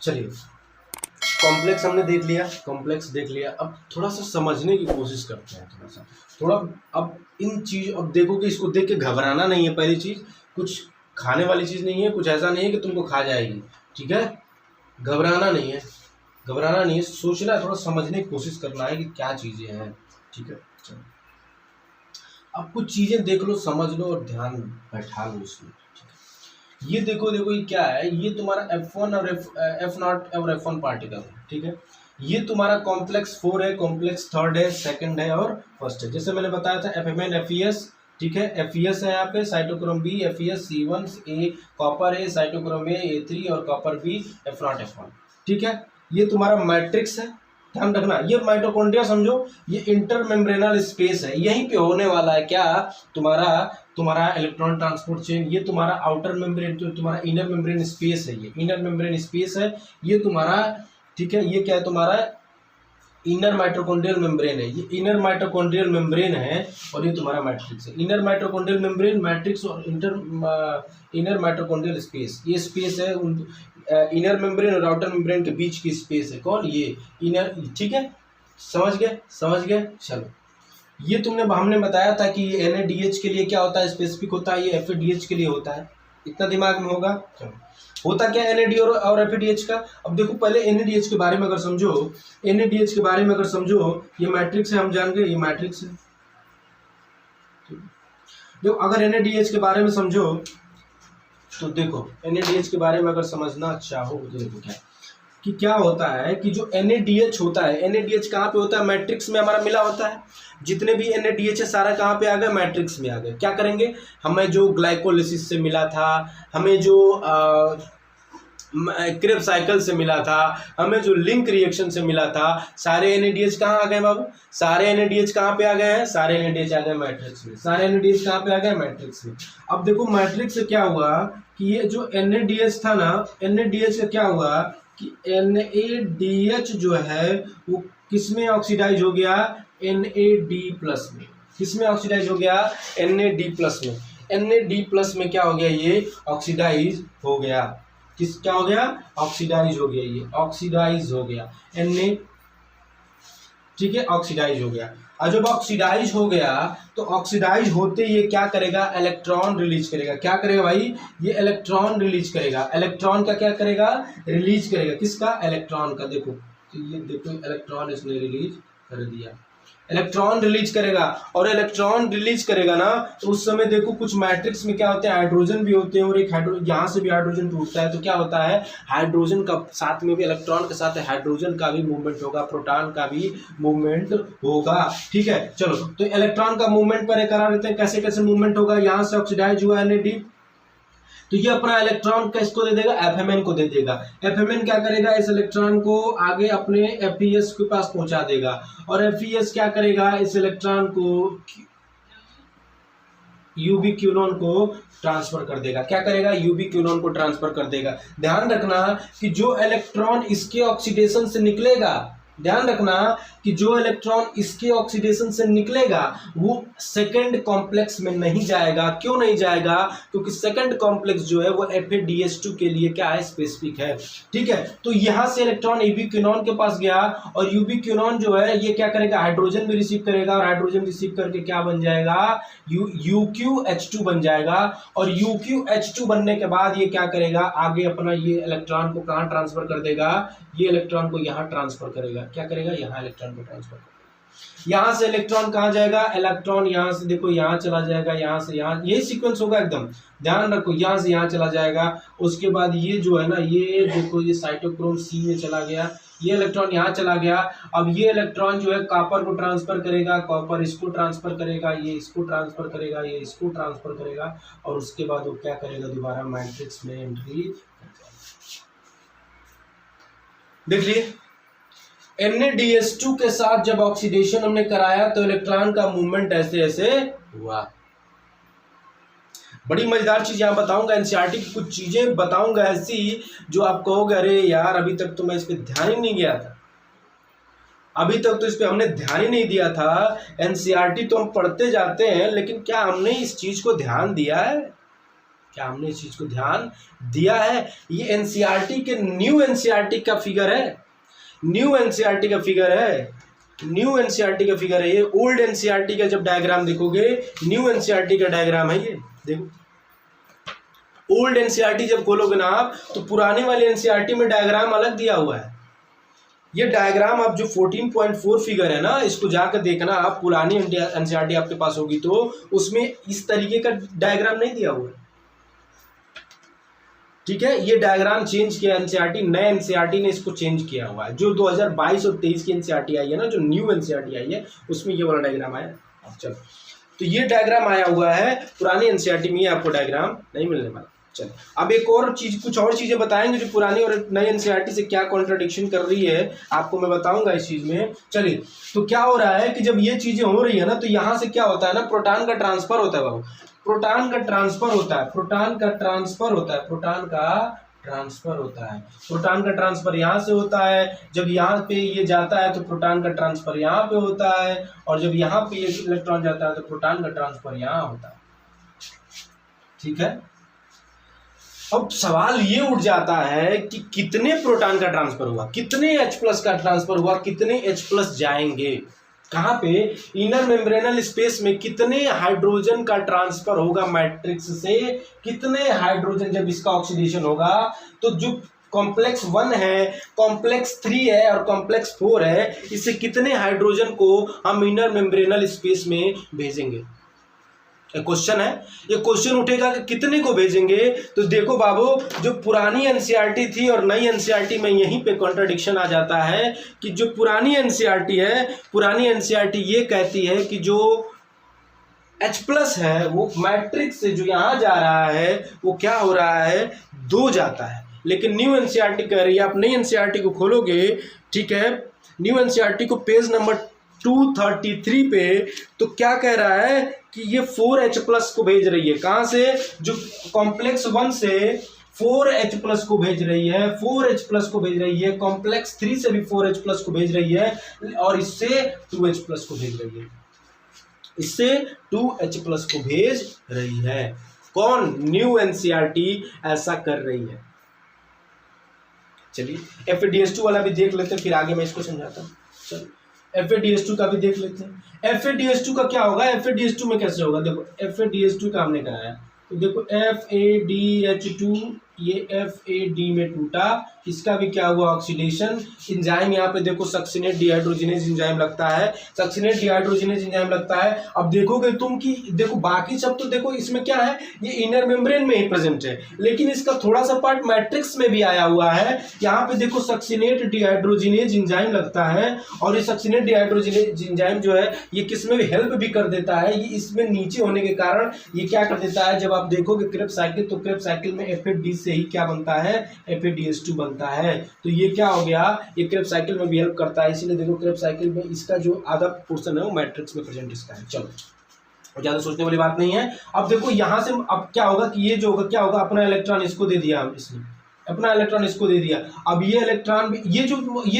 [SPEAKER 1] चलिए, कॉम्प्लेक्स हमने देख लिया, कॉम्प्लेक्स देख लिया। अब थोड़ा सा समझने की कोशिश करते हैं, थोड़ा। अब इन चीज, अब देखो कि इसको देख के घबराना नहीं है। पहली चीज, कुछ खाने वाली चीज नहीं है, कुछ ऐसा नहीं है कि तुमको खा जाएगी। ठीक है, घबराना नहीं है, घबराना नहीं है, सोचना है, थोड़ा समझने की कोशिश करना है कि क्या चीजें हैं। ठीक है, चलो अब कुछ चीजें देख लो, समझ लो और ध्यान बैठा लो उसमें। ये देखो, देखो ये क्या है, ये तुम्हारा F1 और F0 और F1 पार्टिकल है। ठीक है, ये तुम्हारा कॉम्प्लेक्स 4 है, कॉम्प्लेक्स थर्ड है, सेकंड है और फर्स्ट है। जैसे मैंने बताया था एफएमएन एफईएस। ठीक है, एफईएस है यहाँ पे, साइटोक्रोम बी, एफईएस C1 ए, कॉपर ए, साइटोक्रोम ए3 और कॉपर बी, F0 F1। ठीक है, ये तुम्हारा मैट्रिक्स है। ध्यान रखना, ये माइटोकॉन्ड्रिया समझो, ये इंटरमेम्ब्रेनल स्पेस है, यहीं पे होने वाला है क्या, तुम्हारा तुम्हारा इलेक्ट्रॉन ट्रांसपोर्ट चेन। ये तुम्हारा आउटर मेम्ब्रेन, तो तुम्हारा इनर मेम्ब्रेन स्पेस है, ये इनर मेम्ब्रेन स्पेस है ये तुम्हारा। ठीक है, ये क्या है तुम्हारा, इनर माइटोकॉन्ड्रियल मेम्ब्रेन है, ये इनर माइटोकॉन्ड्रियल मेम्ब्रेन है और ये तुम्हारा मैट्रिक्स है। इनर माइटोकॉन्ड्रियल मेम्ब्रेन, मैट्रिक्स और इनर माइटोकॉन्ड्रियल स्पेस, ये स्पेस है इनर मेम्ब्रेन और आउटर मेम्ब्रेन के बीच की स्पेस है। कौन, ये इनर। ठीक है, समझ गए, समझ गए। चलो, ये हमने बताया था कि ये NaDH के लिए क्या होता है, स्पेसिफिक होता है, ये FADH के लिए होता है। इतना दिमाग में होगा। चलो, होता क्या NAD और FADH का। अब देखो, पहले NADH के बारे में अगर समझो, NADH के बारे में अगर समझो, ये मैट्रिक्स है, हम जान गए ये मैट्रिक्स है। देखो, अगर NADH के बारे में समझो तो देखो, NADH के बारे में अगर समझना चाहो तो देखो क्या, कि क्या होता है कि जो NADH होता है, NADH कहाँ पे होता है, मैट्रिक्स में हमारा मिला होता है। जितने भी NADH है सारा कहाँ पे आ गया, मैट्रिक्स में आ गया। क्या करेंगे, हमें जो ग्लाइकोलिसिस से मिला था, हमें जो क्रेब्स साइकिल से मिला था, हमें जो लिंक रिएक्शन से मिला था, सारे NADH कहाँ आ गए बाबू, सारे NADH कहाँ पे आ गए हैं, सारे NADH आ गए मैट्रिक्स में। सारे NADH कहाँ पे आ गए, मैट्रिक्स में। अब देखो मैट्रिक्स से क्या हुआ कि ये जो NADH था ना, NADH का क्या हुआ कि NADH जो है वो किस में ऑक्सीडाइज हो गया, NAD+ में। किस में ऑक्सीडाइज हो गया, NAD+ में। NAD+ में क्या हो गया, ये ऑक्सीडाइज हो गया। किस क्या हो गया, ऑक्सीडाइज हो गया, ये ऑक्सीडाइज हो गया Na, ठीक है, ऑक्सीडाइज हो गया। और जब ऑक्सीडाइज हो गया तो ऑक्सीडाइज होते ये क्या करेगा, इलेक्ट्रॉन रिलीज करेगा। क्या करेगा भाई, ये इलेक्ट्रॉन रिलीज करेगा। इलेक्ट्रॉन का क्या करेगा, रिलीज करेगा। किसका, इलेक्ट्रॉन का। देखो तो ये देखो इलेक्ट्रॉन इसने रिलीज कर दिया, इलेक्ट्रॉन रिलीज करेगा। और इलेक्ट्रॉन रिलीज करेगा ना तो उस समय देखो कुछ मैट्रिक्स में क्या होते हैं, हाइड्रोजन भी होते हैं और एक हाइड्रोजन यहाँ से भी हाइड्रोजन टूटता है। तो क्या होता है, हाइड्रोजन का साथ में भी, इलेक्ट्रॉन के साथ हाइड्रोजन का भी मूवमेंट होगा, प्रोटॉन का भी मूवमेंट होगा। ठीक है, चलो तो इलेक्ट्रॉन का मूवमेंट पर करा देते हैं, कैसे कैसे मूवमेंट होगा। यहाँ से ऑक्सीडाइज हुआ NAD, तो ये अपना इलेक्ट्रॉन किसको दे देगा, FMN को दे देगा। FMN क्या करेगा, इस इलेक्ट्रॉन को आगे अपने FES के पास पहुंचा देगा। और FES क्या करेगा, इस इलेक्ट्रॉन को यूबिक्विनोन को ट्रांसफर कर देगा। क्या करेगा, यूबिक्विनोन को ट्रांसफर कर देगा। ध्यान रखना कि जो इलेक्ट्रॉन इसके ऑक्सीडेशन से निकलेगा, ध्यान रखना कि जो इलेक्ट्रॉन इसके ऑक्सीडेशन से निकलेगा वो सेकंड कॉम्प्लेक्स में नहीं जाएगा। क्यों नहीं जाएगा, क्योंकि सेकंड कॉम्प्लेक्स जो है वो FADH2 के लिए क्या है, स्पेसिफिक है। ठीक है, तो यहां से इलेक्ट्रॉन यूबिक्विनोन के पास गया और यूबिक्विनोन जो है ये क्या करेगा, हाइड्रोजन भी रिसीव करेगा और हाइड्रोजन रिसीव करके क्या बन जाएगा, UQH2 बन जाएगा। और UQH2 बनने के बाद ये क्या करेगा, आगे अपना ये इलेक्ट्रॉन को कहां ट्रांसफर कर देगा, ये इलेक्ट्रॉन को यहां ट्रांसफर करेगा। क्या करेगा, यहां इलेक्ट्रॉन को ट्रांसफर करेगा। यहां से इलेक्ट्रॉन कहां जाएगा, इलेक्ट्रॉन यहां से देखो यहां चला जाएगा, यहां से यहां, ये सीक्वेंस होगा एकदम, ध्यान रखो। यहां से यहां चला जाएगा, उसके बाद ये जो है ना, ये देखो ये साइटोक्रोम C में चला गया, ये इलेक्ट्रॉन यहाँ चला गया। अब ये इलेक्ट्रॉन जो है कॉपर को ट्रांसफर करेगा, कॉपर इसको ट्रांसफर करेगा, ये इसको ट्रांसफर करेगा, ये इसको ट्रांसफर करेगा और उसके बाद वो क्या करेगा, दोबारा मैट्रिक्स में एंट्री। देख लिए NADH2 के साथ जब ऑक्सीडेशन हमने कराया तो इलेक्ट्रॉन का मूवमेंट ऐसे ऐसे हुआ। बड़ी मजेदार चीज यहां बताऊंगा, NCERT की कुछ चीजें बताऊंगा ऐसी जो आप कहोगे अरे यार अभी तक तो मैं इस पे ध्यान ही नहीं गया था, अभी तक तो इस पे हमने ध्यान ही नहीं दिया था। NCERT तो हम पढ़ते जाते हैं लेकिन क्या हमने इस चीज को ध्यान दिया है, क्या हमने इस चीज को ध्यान दिया है। ये NCERT के न्यू NCERT का फिगर है, न्यू NCERT का फिगर है, न्यू NCERT का फिगर है। ये ओल्ड NCERT का जब डायग्राम देखोगे, न्यू NCERT का डायग्राम है ये। देखो ओल्ड NCERT जब खोलोगे ना आप तो पुराने वाले NCERT में डायग्राम अलग दिया हुआ है। ये डायग्राम आप जो 14.4 फिगर है ना, इसको जाकर देखना आप, पुरानी NCERT आपके पास होगी तो उसमें इस तरीके का डायग्राम नहीं दिया हुआ है। ठीक है, ये डायग्राम चेंज किया NCERT, नए NCERT ने इसको चेंज किया हुआ है। जो 2022 और 23 की NCERT आई है ना, जो न्यू NCERT आई है उसमें ये वाला डायग्राम आया। चलो तो ये डायग्राम आया हुआ है, पुरानी NCERT में आपको डायग्राम नहीं मिलने वाला। चलो अब एक और चीज, कुछ और चीजें बताएंगे जो पुरानी और नई NCERT से क्या कॉन्ट्रडिक्शन कर रही है, आपको मैं बताऊंगा इस चीज में। चलिए तो क्या हो रहा है कि जब ये चीजें हो रही है ना तो यहाँ से क्या होता है ना, प्रोटॉन का ट्रांसफर होता है बाबू, प्रोटॉन का ट्रांसफर होता है, प्रोटॉन का ट्रांसफर होता है, प्रोटॉन का ट्रांसफर होता है। प्रोटॉन का ट्रांसफर यहाँ से होता है, जब यहाँ पे ये जाता है तो प्रोटॉन का ट्रांसफर यहाँ पे होता है, और जब यहाँ पे ये इलेक्ट्रॉन जाता है तो प्रोटॉन का ट्रांसफर यहाँ होता है। ठीक है, अब सवाल ये उठ जाता है कि कितने प्रोटॉन का ट्रांसफर हुआ, कितने H+ का ट्रांसफर हुआ, कितने H+ जाएंगे, कहाँ पे, इनर मेम्ब्रेनल स्पेस में कितने हाइड्रोजन का ट्रांसफर होगा मैट्रिक्स से, कितने हाइड्रोजन जब इसका ऑक्सीडेशन होगा तो जो कॉम्प्लेक्स 1 है, कॉम्प्लेक्स 3 है और कॉम्प्लेक्स 4 है, इससे कितने हाइड्रोजन को हम इनर मेम्ब्रेनल स्पेस में भेजेंगे। एक क्वेश्चन है, ये क्वेश्चन उठेगा कि कितने को भेजेंगे। तो देखो बाबू, जो पुरानी एनसीईआरटी थी और नई एनसीईआरटी में यहीं पे कॉन्ट्रडिक्शन आ जाता है कि जो पुरानी एनसीईआरटी है, पुरानी एनसीईआरटी ये कहती है कि जो H+ है वो मैट्रिक्स से जो यहाँ जा रहा है वो क्या हो रहा है, 2 जाता है। लेकिन न्यू एनसीईआरटी कह रही है, आप नई एनसीईआरटी को खोलोगे, ठीक है, न्यू एनसीईआरटी को पेज नंबर 233 पे, तो क्या कह रहा है कि ये 4H+ को भेज रही है। कहाँ से, जो कॉम्प्लेक्स 1 से 4H+ को भेज रही है, 4H+ को भेज रही है, कॉम्प्लेक्स 3 से भी 4H+ को भेज रही है, और इससे 2H+ को भेज रही है, इससे 2H+ को भेज रही है। कौन, न्यू एनसीईआरटी ऐसा कर रही है। चलिए FADS2 वाला भी देख लेते हैं, फिर आगे मैं इसको समझाता हूँ। चलो FADS2 का भी देख लेते हैं। FADS2 का क्या होगा, FADS2 में कैसे होगा, देखो FADS2 का हमने कराया, तो देखो FADH2, ये FAD में टूटा, इसका भी क्या हुआ, ऑक्सीडेशन। एंजाइम यहाँ पे देखो सक्सिनेट डिहाइड्रोजिनेज एंजाइम लगता है, सक्सिनेट डिहाइड्रोजिनेज एंजाइम लगता है। अब देखोगे तुम कि देखो बाकी सब तो देखो इसमें क्या है, ये इनर मेम्ब्रेन में ही प्रेजेंट है, लेकिन इसका थोड़ा सा पार्ट मैट्रिक्स में भी आया हुआ है। यहाँ पे देखो सक्सिनेट डिहाइड्रोजिनेज एंजाइम लगता है, और ये सक्सिनेट डिहाइड्रोजिनेज एंजाइम जो है ये किसमें भी हेल्प भी कर देता है। ये इसमें नीचे होने के कारण ये क्या कर देता है, जब आप देखोगे क्रेब्स साइकिल, तो क्रेब्स साइकिल में FAD से ही क्या बनता है, FADS2 बनता है। तो ये क्या हो गया, ये क्रेब्स साइकिल में भी हेल्प करता है, इसीलिए देखो क्रेब्स साइकिल में इसका जो आधा पोर्शन है वो मैट्रिक्स में प्रेजेंट इसका है। चलो ज्यादा सोचने वाली बात नहीं है। अब देखो यहां से अब क्या होगा कि ये जो होगा क्या होगा, अपना इलेक्ट्रॉन इसको दे दिया, हम इसने अपना इलेक्ट्रॉन इसको दे दिया। अब ये इलेक्ट्रॉन ये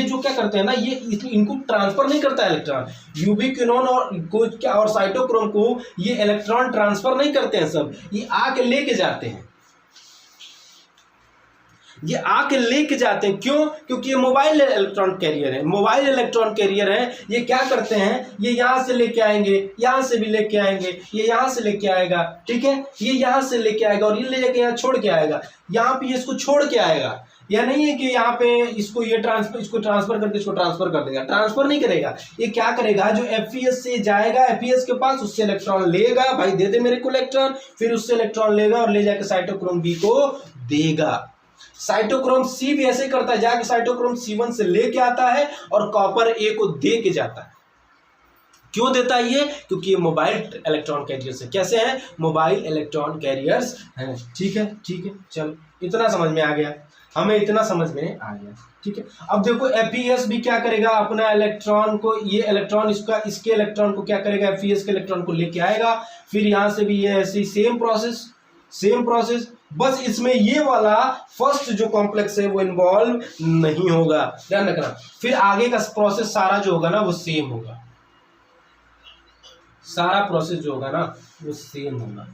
[SPEAKER 1] जो क्या करते हैं ना, ये इनको ट्रांसफर नहीं करता है इलेक्ट्रॉन, यूबिक्विनोन और को क्या और साइटोक्रोम को ये इलेक्ट्रॉन ट्रांसफर नहीं करते हैं, सब ये आके लेके जाते हैं, ये आके लेके जाते हैं। क्यों, क्योंकि ये मोबाइल इलेक्ट्रॉन कैरियर है, मोबाइल इलेक्ट्रॉन कैरियर है। ये क्या करते हैं, ये यहां से लेके आएंगे, यहां से भी लेके आएंगे, ये यहां से लेके आएगा, ठीक है, ये यहां से लेके आएगा और ये लेके यहाँ छोड़ के आएगा, यहाँ पे इसको छोड़ के आएगा। या नहीं है कि यहाँ पे इसको ये इसको ट्रांसफर करके इसको ट्रांसफर कर देगा, ट्रांसफर नहीं करेगा। ये क्या करेगा, जो FES से जाएगा, FES के पास, उससे इलेक्ट्रॉन लेगा, भाई दे दे मेरे को इलेक्ट्रॉन, फिर उससे इलेक्ट्रॉन लेगा और ले जाकर साइटोक्रोम B को देगा। साइटोक्रोम C भी ऐसे करता है, जाके साइटोक्रोम C1 से लेके आता है और कॉपर A को दे के जाता है। क्यों देता है ये, क्योंकि ये मोबाइल इलेक्ट्रॉन कैरियर्स है। कैसे हैं, मोबाइल इलेक्ट्रॉन कैरियर्स हैं। ठीक है, ठीक है, चलो इतना समझ में आ गया, हमें इतना समझ में आ गया, ठीक है। अब देखो FES भी क्या करेगा, अपना इलेक्ट्रॉन को, ये इलेक्ट्रॉन इसका, इसके इलेक्ट्रॉन को क्या करेगा, FES के इलेक्ट्रॉन को लेके आएगा, फिर यहां से भी ये ऐसी सेम प्रोसेस, बस इसमें ये वाला फर्स्ट जो कॉम्प्लेक्स है वो इन्वॉल्व नहीं होगा, ध्यान रखना। फिर आगे का प्रोसेस सारा जो होगा ना वो सेम होगा, सारा प्रोसेस जो होगा ना वो सेम होगा,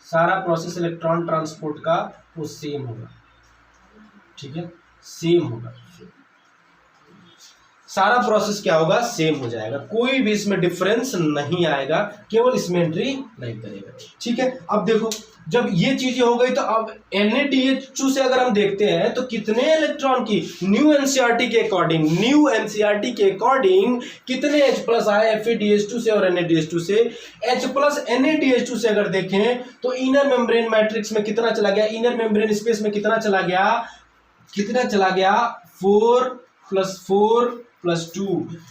[SPEAKER 1] सारा प्रोसेस इलेक्ट्रॉन ट्रांसपोर्ट का वो सेम होगा, ठीक है, सेम होगा, सारा प्रोसेस क्या होगा, सेम हो जाएगा, कोई भी इसमें डिफरेंस नहीं आएगा, केवल इसमें एंट्री नहीं करेगा, ठीक है। अब देखो जब ये चीजें हो गई तो अब NaDH2 से अगर हम देखते हैं तो कितने इलेक्ट्रॉन की न्यू एनसीईआरटी के अकॉर्डिंग कितने H+ आए FADH2 से और NaDH2 से। H+ NaDH2 से अगर देखें तो इनर मेम्ब्रेन मैट्रिक्स में कितना चला गया, इनर मेम्ब्रेन स्पेस में कितना चला गया 4 + 4 + 2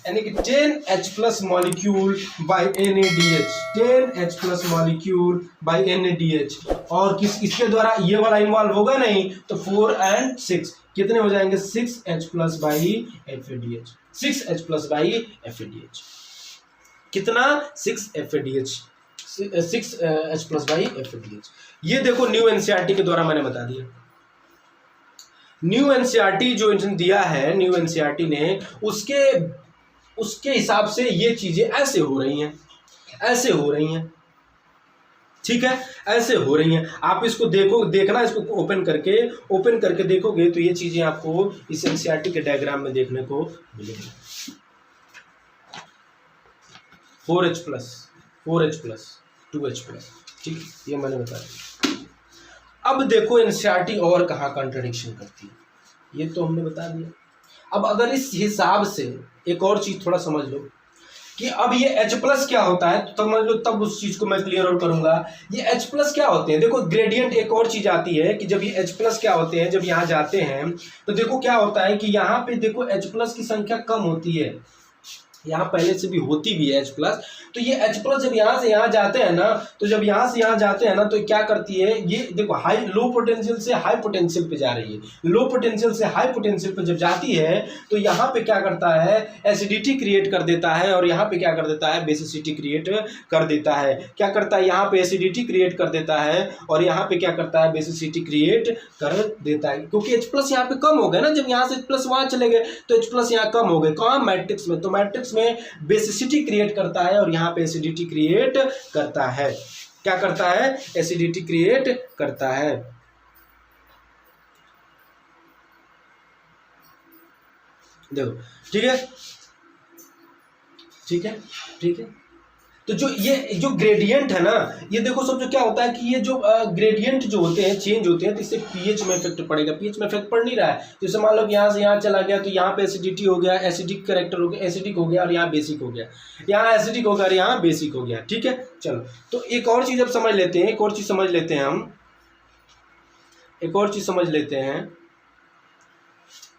[SPEAKER 1] यानी कि 10H+ molecule by NaDH, 10H+ molecule by NaDH। और इसके द्वारा ये वाला इन्वॉल्व होगा नहीं, तो 4 और 6 कितने हो जाएंगे, 6H+ by FADH, 6H+ by FADH, कितना 6H+ बाई FADH। ये देखो न्यू एनसीईआरटी के द्वारा मैंने बता दिया। न्यू एनसीईआरटी जो दिया है, न्यू एनसीईआरटी ने उसके हिसाब से ये चीजें ऐसे हो रही हैं, ठीक है, ऐसे हो रही हैं। आप इसको देखना, इसको ओपन करके देखोगे तो ये चीजें आपको इस एनसीईआरटी के डायग्राम में देखने को मिलेगी। 4H+, 2H+, ठीक, ये मैंने बता दिया। अब देखो एनसीईआरटी और कहाँ कॉन्ट्रडिक्शन करती है, ये तो हमने बता दिया। अब अगर इस हिसाब से एक और चीज थोड़ा समझ लो, कि अब ये H+ क्या होता है, तो समझ लो, तब उस चीज को मैं क्लियर और करूंगा। ये H+ क्या होते हैं, देखो ग्रेडियंट एक और चीज आती है कि जब ये H+ क्या होते हैं, जब यहाँ जाते हैं तो देखो क्या होता है कि यहाँ पे देखो H+ की संख्या कम होती है, यहाँ पहले से भी होती भी है H+। तो ये H+ जब यहाँ से यहाँ जाते हैं ना, तो जब यहाँ से यहाँ जाते हैं ना, तो क्या करती है ये, देखो हाई लो पोटेंशियल से हाई पोटेंशियल पे जा रही है, लो पोटेंशियल से हाई पोटेंशियल पे जब जाती है तो यहाँ पे क्या करता है, एसिडिटी क्रिएट कर देता है, और यहाँ पे क्या कर देता है, बेसिसिटी क्रिएट कर देता है। क्या करता है, यहाँ पे एसिडिटी क्रिएट कर देता है, और यहाँ पे क्या करता है, बेसिसिटी क्रिएट कर देता है, क्योंकि H+ यहाँ पे कम हो गए ना, जब यहाँ से H+ वहाँ चले गए तो H+ यहाँ कम हो गए। कहाँ, मैट्रिक्स में, तो मैट्रिक्स में बेसिसिटी क्रिएट करता है, और यहाँ पे एसिडिटी क्रिएट करता है। क्या करता है, एसिडिटी क्रिएट करता है। देखो, ठीक है, ठीक है, ठीक है। तो जो ये जो ग्रेडियंट है ना, ये देखो सब, जो क्या होता है कि ये जो ग्रेडियंट जो होते हैं, चेंज होते हैं, तो इससे पीएच में इफेक्ट पड़ेगा। पीएच में इफेक्ट पड़ नहीं रहा है, जैसे मान लो कि यहाँ से यहाँ चला गया तो यहाँ पे एसिडिटी हो गया, एसिडिक कैरेक्टर हो गया, एसिडिक हो गया, और यहाँ बेसिक हो गया, यहाँ एसिडिक हो गया और यहाँ बेसिक हो गया। ठीक है, चलो, तो एक और चीज़ अब समझ लेते हैं, एक और चीज़ समझ लेते हैं हम, एक और चीज़ समझ लेते हैं।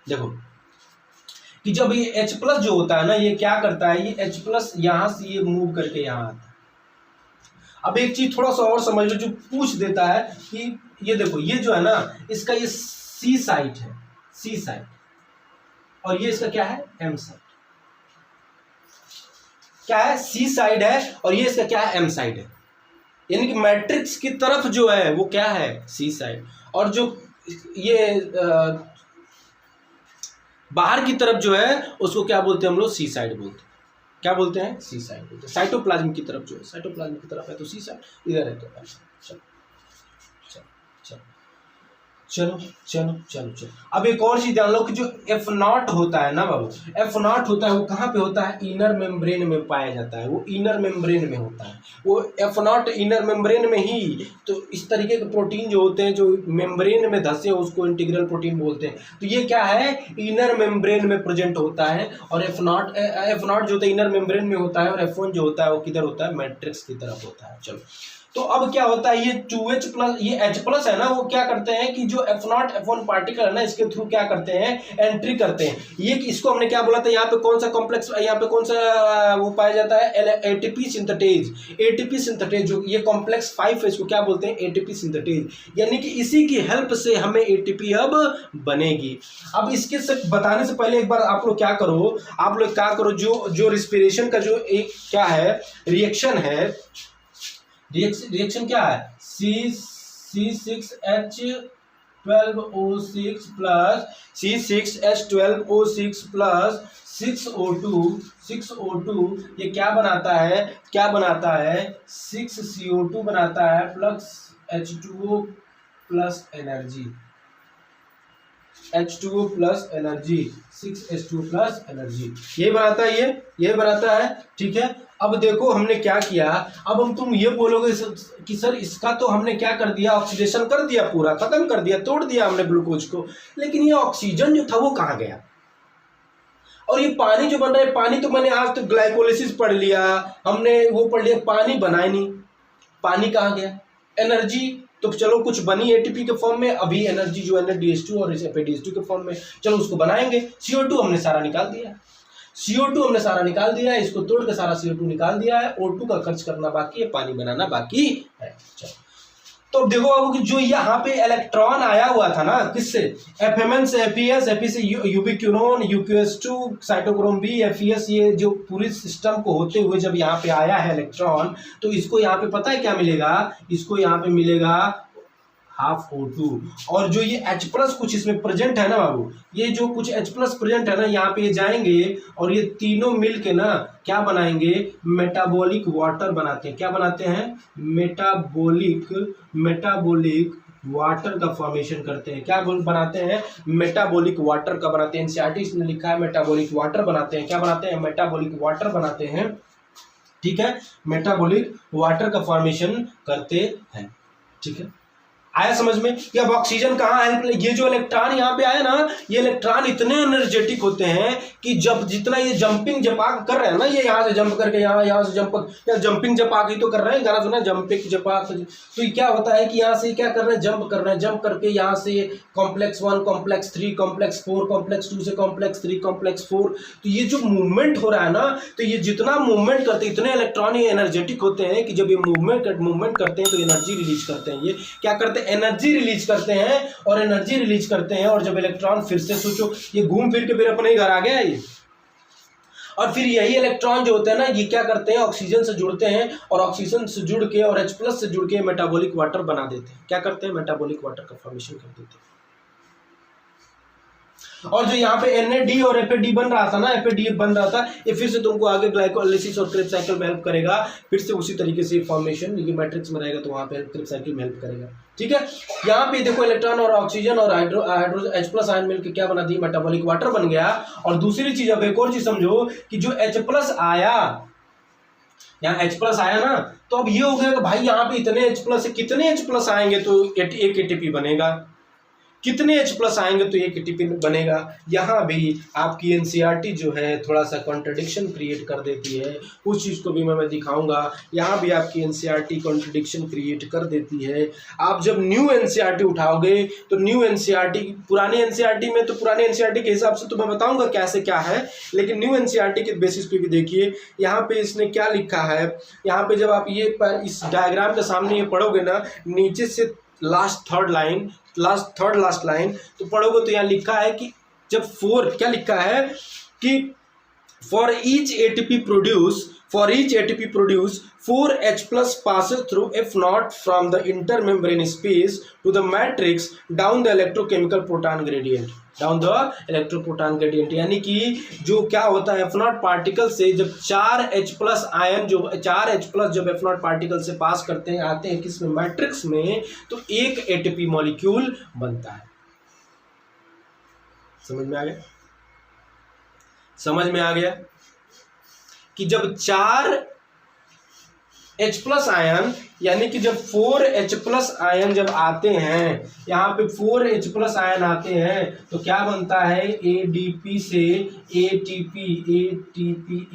[SPEAKER 1] देखो कि जब ये H+ जो होता है ना, ये क्या करता है, ये H+ यहाँ से ये मूव करके यहाँ आता है। अब एक चीज थोड़ा सा और समझ लो, जो पूछ देता है कि ये देखो, ये जो है ना, इसका ये C साइट है, C साइट, और ये इसका क्या है, M साइट। क्या है, C साइड है, और ये इसका क्या है, M साइड है। यानी कि मैट्रिक्स की तरफ जो है वो क्या है, C साइड, और जो ये बाहर की तरफ जो है उसको क्या बोलते हैं हम लोग, सी साइड बोलते हैं। क्या बोलते हैं, सी साइड बोलते हैं। साइटोप्लाज्म की तरफ जो है, साइटोप्लाज्म की तरफ है तो सी साइड, इधर है तो चलो चलो चलो चलो चलो चलो। अब एक और चीज ध्यान लो कि जो F0 होता है ना बाबू, F0 होता है, वो कहाँ पे होता है, इनर मेम्ब्रेन में पाया जाता है, वो इनर मेम्ब्रेन में होता है, वो F0 इनर मेम्ब्रेन में ही। तो इस तरीके के प्रोटीन जो होते हैं जो मेम्ब्रेन में धसे, उसको इंटीग्रल प्रोटीन बोलते हैं। तो ये क्या है, इनर मेम्ब्रेन में प्रेजेंट होता है, और F0 जो होता है इनर मेम्ब्रेन में होता है, और F1 जो होता है वो किधर होता है, मैट्रिक्स की तरफ होता है। चलो, तो अब क्या होता है, ये 2H+, ये H+ है ना, वो क्या करते हैं कि जो F0 F1 पार्टिकल है ना, इसके थ्रू क्या करते हैं, एंट्री करते हैं। ये इसको हमने क्या बोला था, यहाँ पे कौन सा कॉम्प्लेक्स, यहाँ पे कौन सा वो पाया जाता है, एटीपी सिंथेटेज। एटीपी सिंथेटेज जो ये कॉम्प्लेक्स 5 है, इसको क्या बोलते हैं, एटीपी सिंथेटेज। यानी कि इसी की हेल्प से हमें एटीपी अब बनेगी। अब इसके से बताने से पहले एक बार आप लोग क्या करो, आप लोग क्या करो, जो रिस्पिरेशन का जो एक क्या है, रिएक्शन है, रिएक्शन क्या है, C6H12O6 plus C6H12O6 plus 6O2, ये क्या बनाता है, 6CO2 बनाता है, plus H2O plus energy, H2O plus energy, 6H2 plus energy, ये बनाता है, ये बनाता है। ठीक है, अब देखो हमने क्या किया, अब हम तुम ये बोलोगे कि सर इसका तो हमने क्या कर दिया, ऑक्सीडेशन कर दिया, पूरा खत्म कर दिया, तोड़ दिया हमने ग्लूकोज को, लेकिन ये ऑक्सीजन जो था वो कहाँ गया, और ये पानी जो बन रहा है, पानी तो मैंने आज तो ग्लाइकोलिसिस पढ़ लिया, हमने वो पढ़ लिया, पानी बना ही नहीं, पानी कहाँ गया, एनर्जी तो चलो कुछ बनी एटीपी के फॉर्म में, अभी एनर्जी जो है ना DH2 और FADH2 के फॉर्म में, चलो उसको बनाएंगे। CO2 हमने सारा निकाल दिया, CO2 हमने सारा निकाल दिया है, इसको तोड़ के सारा CO2 निकाल दिया है, O2 का खर्च करना बाकी है, पानी बनाना बाकी है। चलो, तो देखो बाबू कि जो यहाँ पे इलेक्ट्रॉन आया हुआ था ना, किससे, FMN से FES, FE से यूबिक्विनोन, UQS2, साइटोक्रोम B, FES, ये जो पूरी सिस्टम को होते हुए जब यहाँ पे आया है इलेक्ट्रॉन, तो इसको यहाँ पे पता है क्या मिलेगा, इसको यहाँ पे मिलेगा हाफ O2। और जो ये H+ कुछ इसमें प्रेजेंट है ना बाबू, ये जो कुछ H+ प्रेजेंट है ना, यहाँ पे ये जाएंगे और ये तीनों मिल के ना क्या बनाएंगे, मेटाबॉलिक वाटर बनाते हैं। क्या बनाते हैं, मेटाबॉलिक वाटर का फॉर्मेशन करते हैं। क्या बनाते हैं, मेटाबॉलिक वाटर का बनाते हैं। एनसीईआरटी ने लिखा है मेटाबॉलिक वाटर बनाते हैं। क्या बनाते हैं, मेटाबॉलिक वाटर बनाते हैं। ठीक है, मेटाबॉलिक वाटर का फॉर्मेशन करते हैं। ठीक है, आया समझ में? कि अब ऑक्सीजन कहाँ हेल्प, ये जो इलेक्ट्रॉन यहाँ पे आया ना, ये इलेक्ट्रॉन इतने एनर्जेटिक होते हैं कि जब जितना ये जंपिंग जपाक कर रहे हैं ना, ये यहाँ से जंप करके यहाँ से जंप, या जंपिंग जपाक ही तो कर रहे हैं, गाना सुना जंपिंग जपाक। तो ये क्या होता है कि यहाँ से क्या कर रहे हैं, जंप कर रहे हैं, जंप करके यहाँ से कॉम्प्लेक्स 1 कॉम्प्लेक्स 3 कॉम्प्लेक्स 4 कॉम्प्लेक्स 2 से कॉम्प्लेक्स 3 कॉम्प्लेक्स 4। तो ये जो मूवमेंट हो रहा है ना, तो ये जितना मूवमेंट करते हैं इतने इलेक्ट्रॉन एनर्जेटिक होते हैं कि जब ये मूवमेंट करते हैं तो एनर्जी रिलीज करते हैं। ये क्या करते हैं, एनर्जी रिलीज करते हैं, और एनर्जी रिलीज करते हैं, और जब इलेक्ट्रॉन फिर से सोचो ये घूम फिर के फिर अपने ही घर आ गया है ये, और फिर यही इलेक्ट्रॉन जो होते हैं ना, ये क्या करते हैं, ऑक्सीजन से जुड़ते हैं, और ऑक्सीजन से जुड़ के और H+ से जुड़ के मेटाबॉलिक वाटर बना देते हैं। क्या करते हैं, मेटाबॉलिक वाटर का फॉर्मेशन कर देते हैं। और जो यहाँ पे NAD और FAD बन रहा था ना, FAD बन रहा था, ये फिर से तुमको आगे ग्लाइकोलाइसिस और क्रेब्स साइकिल में हेल्प करेगा, फिर से उसी तरीके से फॉर्मेशन, ये मैट्रिक्स में रहेगा तो वहाँ पे क्रेब्स साइकिल में हेल्प करेगा। ठीक है, यहाँ पे देखो इलेक्ट्रॉन और ऑक्सीजन और H+ आयन मिलकर क्या बना दी, मेटाबॉलिक वाटर बन गया। और दूसरी चीज, अब एक और चीज समझो कि जो H+ आया, यहाँ H+ आया ना, तो अब ये हो गया कि भाई यहाँ पे इतने H+ है, कितने H+ आएंगे तो एक ATP बनेगा, कितने H+ आएंगे तो एक ATP बनेगा। यहाँ भी आपकी NCERT जो है थोड़ा सा कॉन्ट्रडिक्शन क्रिएट कर देती है, उस चीज़ को भी मैं दिखाऊंगा। यहाँ भी आपकी NCERT कॉन्ट्रडिक्शन क्रिएट कर देती है। आप जब न्यू NCERT उठाओगे तो न्यू NCERT, पुराने NCERT में तो पुराने NCERT के हिसाब से तो मैं बताऊंगा कैसे क्या है, लेकिन न्यू NCERT के बेसिस पे भी देखिए यहाँ पे इसने क्या लिखा है। यहाँ पे जब आप ये इस डायग्राम के सामने ये पढ़ोगे ना, नीचे से थर्ड लास्ट लाइन तो पढ़ोगे तो यहाँ लिखा है कि जब 4 क्या लिखा है कि for each ATP produce 4H+ passes through F0 from the intermembrane space to the matrix down the electrochemical proton gradient, यानी कि जो क्या होता है, F0 पार्टिकल से जब 4H+ आयन जो 4H+ जब F0 पार्टिकल से पास करते हैं, आते हैं किसमें, मैट्रिक्स में, तो एक ATP मॉलिक्यूल बनता है। समझ में आ गया कि जब 4H+ आयन, यानी कि जब 4H+ आयन जब आते हैं, यहाँ पे 4H+ आयन आते हैं तो क्या बनता है, ADP से ATP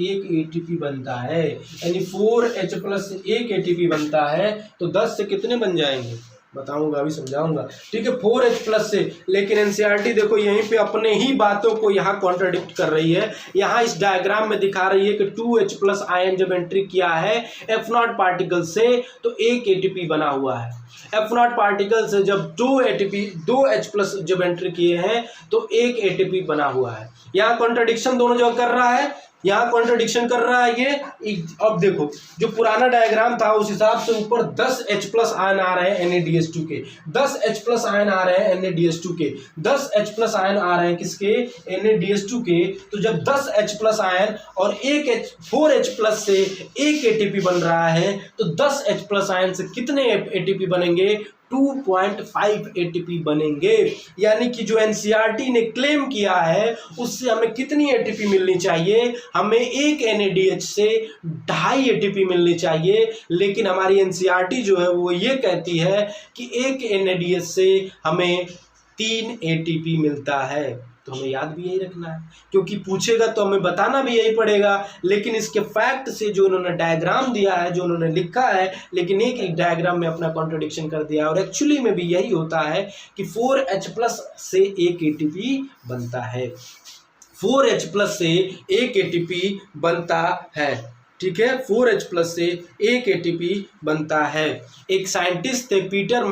[SPEAKER 1] एक ATP बनता है। यानी 4H+ से एक ATP बनता है तो 10 से कितने बन जाएंगे, बताऊंगा, अभी समझाऊंगा। ठीक है, 4H+ से। लेकिन NCERT देखो यहीं पे अपने ही बातों को यहाँ कॉन्ट्राडिक्ट कर रही है। यहाँ इस डायग्राम में दिखा रही है कि 2H+ आयन जब एंट्री किया है F0 पार्टिकल से तो एक ATP बना हुआ है। F0 पार्टिकल से जब 2H+ जब एंट्री किए हैं तो एक ATP बना हुआ है। यहाँ कॉन्ट्राडिक्शन दोनों जगह कर रहा है, यहाँ कॉन्ट्रडिक्शन कर रहा है ये। अब देखो जो पुराना डायग्राम था उस हिसाब से ऊपर 10H+ आयन आ रहे हैं NADH2 के, 10H+ आयन आ रहे हैं NADH2 के, 10H+ आयन आ रहे हैं किसके, NADH2 के। तो जब 10H+ आयन और 4H+ से एक ATP बन रहा है तो 10H+ आयन से कितने ATP बनेंगे, 2.5 ATP बनेंगे। यानी कि जो NCERT ने क्लेम किया है उससे हमें कितनी ATP मिलनी चाहिए, हमें एक NADH से 2.5 ATP मिलनी चाहिए। लेकिन हमारी NCERT जो है वो ये कहती है कि एक NADH से हमें 3 ATP मिलता है। तो हमें याद भी यही रखना है, क्योंकि पूछेगा तो हमें बताना भी यही पड़ेगा। लेकिन इसके फैक्ट से जो उन्होंने डायग्राम दिया है, जो उन्होंने लिखा है, लेकिन एक डायग्राम में अपना कॉन्ट्रडिक्शन कर दिया। और एक्चुअली में भी यही होता है कि 4H+ से एक ATP बनता है, 4H+ से एक ATP बनता है। ठीक है, 4H+ से एक ATP बनता है। एक साइंटिस्ट थे पीटर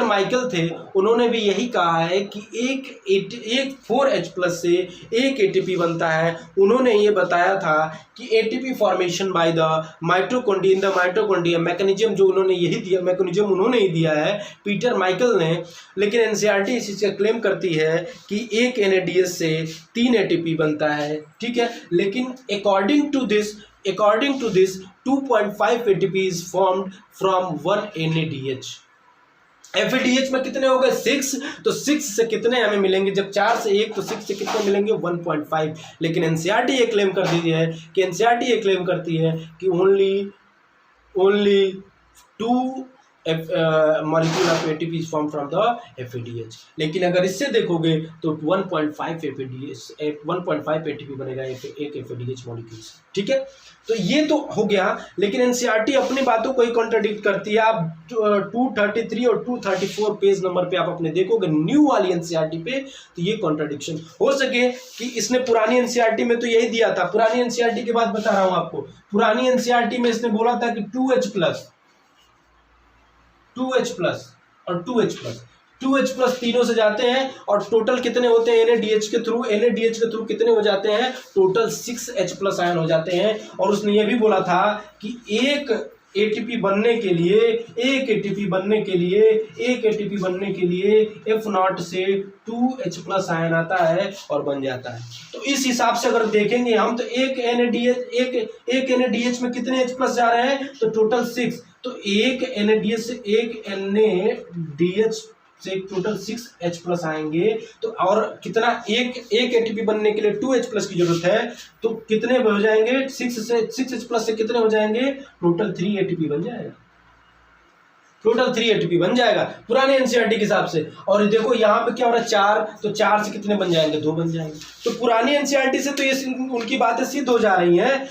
[SPEAKER 1] माइकल थे, उन्होंने भी यही कहा है कि एक 4H+ से एक ATP बनता है। उन्होंने ये बताया था कि ATP formation by the mitochondria mechanism, जो उन्होंने यही दिया, मैकेनिज्म उन्होंने ही दिया है पीटर माइकल ने। लेकिन NCERT इस चीज़ का क्लेम करती है कि एक NADH से 3 ATP बनता है। ठीक है, लेकिन according to this 2.5 ATP is formed from 1 NADH। FADH में कितने हो गए, 6, तो 6 से कितने हमें मिलेंगे, जब 4 से 1 तो 6 से कितने मिलेंगे, 1.5। लेकिन NCERT ये क्लेम कर दी है कि only 2 molecule of ATP is form from the FADH. लेकिन अगर इससे देखोगे तो 1.5 एफएडीएच 1.5 एटीपी बनेगा एक एफएडीएच मॉलिक्यूल से। ठीक है, तो ये तो हो गया। लेकिन एनसीईआरटी अपनी बातों को ही कॉन्ट्राडिक्ट करती है। आप 233 और 234 पेज नंबर पे आप अपने देखोगे न्यू वाली एनसीईआरटी पे, तो ये कॉन्ट्राडिक्शन हो सके कि इसने पुरानी एनसीईआरटी में तो यही दिया था। पुरानी एनसीईआरटी की बात बता रहा हूं आपको। पुरानी एनसीईआरटी में इसने बोला था कि 2H+ और 2H+ तीनों से जाते हैं और टोटल कितने होते हैं NADH के थ्रू कितने हो जाते हैं, टोटल 6H+ आयन हो जाते हैं। और उसने ये भी बोला था कि एक एटीपी बनने के लिए F0 से 2H+ आयन आता है और बन जाता है। तो इस हिसाब से अगर देखेंगे हम तो एक NADH में कितने H+ जा रहे हैं, तो टोटल 6। तो एक NADH से टोटल 6H+ आएंगे। तो और कितना, एक एटीपी बनने के लिए 2H+ की जरूरत है, तो कितने हो जाएंगे, 6H+ से कितने हो जाएंगे, टोटल 3 एटीपी बन जाएगा। टोटल 3 एटीपी बन जाएगा पुराने एनसीईआरटी के हिसाब से। और देखो यहाँ पे क्या हो रहा है, 4, तो 4 से कितने बन जाएंगे, 2 बन जाएंगे। तो पुरानी एनसीईआरटी से तो ये उनकी बातें सिद्ध हो जा रही हैं,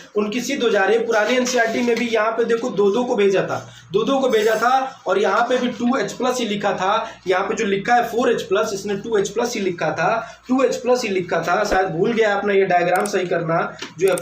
[SPEAKER 1] पुरानी एनसीईआरटी में भी यहाँ पे देखो 2-2 को भेजा था और यहाँ पे भी 2H+ ही लिखा था। यहाँ पे जो लिखा है 4H+, इसने 2H+ ही लिखा था। शायद भूल गया अपना ये डायग्राम सही करना, जो ये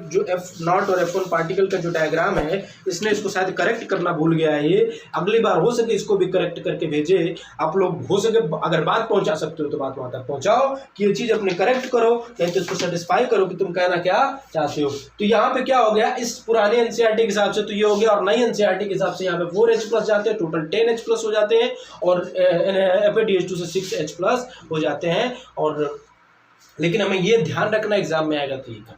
[SPEAKER 1] जो F0 और F1 पार्टिकल का जो डायग्राम है, इसने इसको शायद करेक्ट करना भूल गया है। ये अगली बार हो सके इसको भी करेक्ट करके भेजे। आप लोग हो सके अगर बात पहुंचा सकते हो तो बात वहां तक पहुंचाओ कि ये चीज अपने करेक्ट करो, नहीं तो इसको सेटिस्फाई करो कि तुम कहना क्या चाहते हो। तो यहाँ पे क्या हो गया, इस पुराने एनसीईआरटी के हिसाब से तो ये हो गया, और नई एनसीईआरटी के हिसाब से यहाँ पे 4H+ जाते हैं, टोटल 10H+ हो जाते हैं, और FADH2 से 6H+ हो जाते हैं। और लेकिन हमें ये ध्यान रखना एग्जाम में आएगा तो ये करना।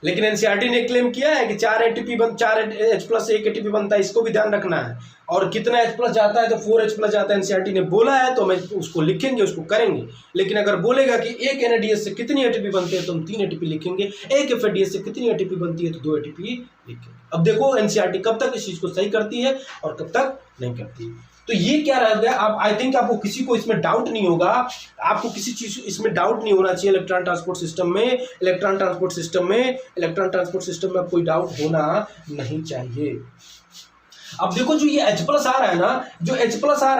[SPEAKER 1] लेकिन एनसीईआरटी ने क्लेम किया है कि 4 H+ से 1 एटीपी बनता है, इसको भी ध्यान रखना है। और कितना H+ जाता है, तो 4H+ जाता है। एनसीईआरटी ने बोला है तो हमें उसको लिखेंगे, उसको करेंगे। लेकिन अगर बोलेगा कि एक NADH से कितनी एटीपी बनती है, तो हम 3 एटीपी लिखेंगे। एक FADH से कितनी एटीपी बनती है, तो 2 एटीपी लिखेंगे। अब देखो एनसीईआरटी कब तक इस चीज को सही करती है और कब तक नहीं करती है। तो ये क्या रह गया, आप आई थिंक आपको किसी को इसमें डाउट नहीं होगा, आपको किसी चीज इसमें डाउट नहीं होना चाहिए। इलेक्ट्रॉन ट्रांसपोर्ट सिस्टम में कोई डाउट होना नहीं चाहिए। अब देखो जो ये H+ आ रहा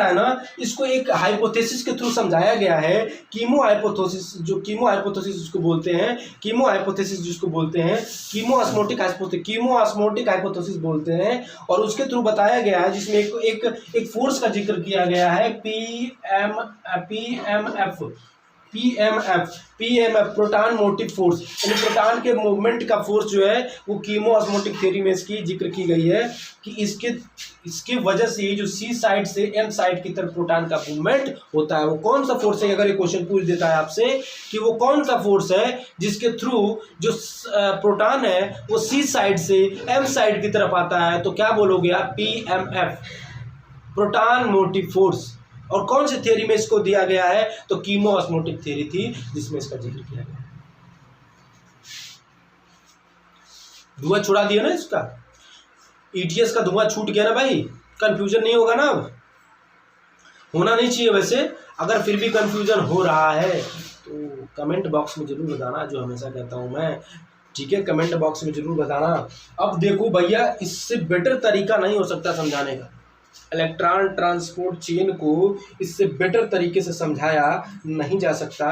[SPEAKER 1] है ना, इसको एक हाइपोथेसिस के थ्रू समझाया गया है। कीमो हाइपोथेसिस जिसको बोलते हैं, कीमोऑस्मोटिक हाइपोथेसिस बोलते हैं। और उसके थ्रू बताया गया है, जिसमें एक फोर्स का जिक्र किया गया है, PMF प्रोटॉन मोटिव फोर्स, यानी प्रोटॉन के मूवमेंट का फोर्स जो है वो कीमोऑस्मोटिक थ्योरी में इसकी जिक्र की गई है कि इसके वजह से जो C साइड से M साइड की तरफ प्रोटॉन का मूवमेंट होता है। वो कौन सा फोर्स है, अगर ये क्वेश्चन पूछ देता है आपसे कि वो कौन सा फोर्स है जिसके थ्रू जो प्रोटॉन है वो C साइड से M साइड की तरफ आता है, तो क्या बोलोगे आप, PMF प्रोटॉन मोटिव फोर्स। और कौन सी थ्योरी में इसको दिया गया है, तो कीमोऑस्मोटिक थ्योरी थी जिसमें इसका जिक्र किया गया। धुआं छुड़ा दिया ना इसका, ETS का धुआं छूट गया ना भाई, कंफ्यूजन नहीं होगा ना। अब होना नहीं चाहिए वैसे, अगर फिर भी कंफ्यूजन हो रहा है तो कमेंट बॉक्स में जरूर बताना, जो हमेशा कहता हूं मैं, ठीक है, कमेंट बॉक्स में जरूर बताना। अब देखो भैया, इससे बेटर तरीका नहीं हो सकता समझाने का। इलेक्ट्रॉन ट्रांसपोर्ट चेन को इससे बेटर तरीके से समझाया नहीं जा सकता,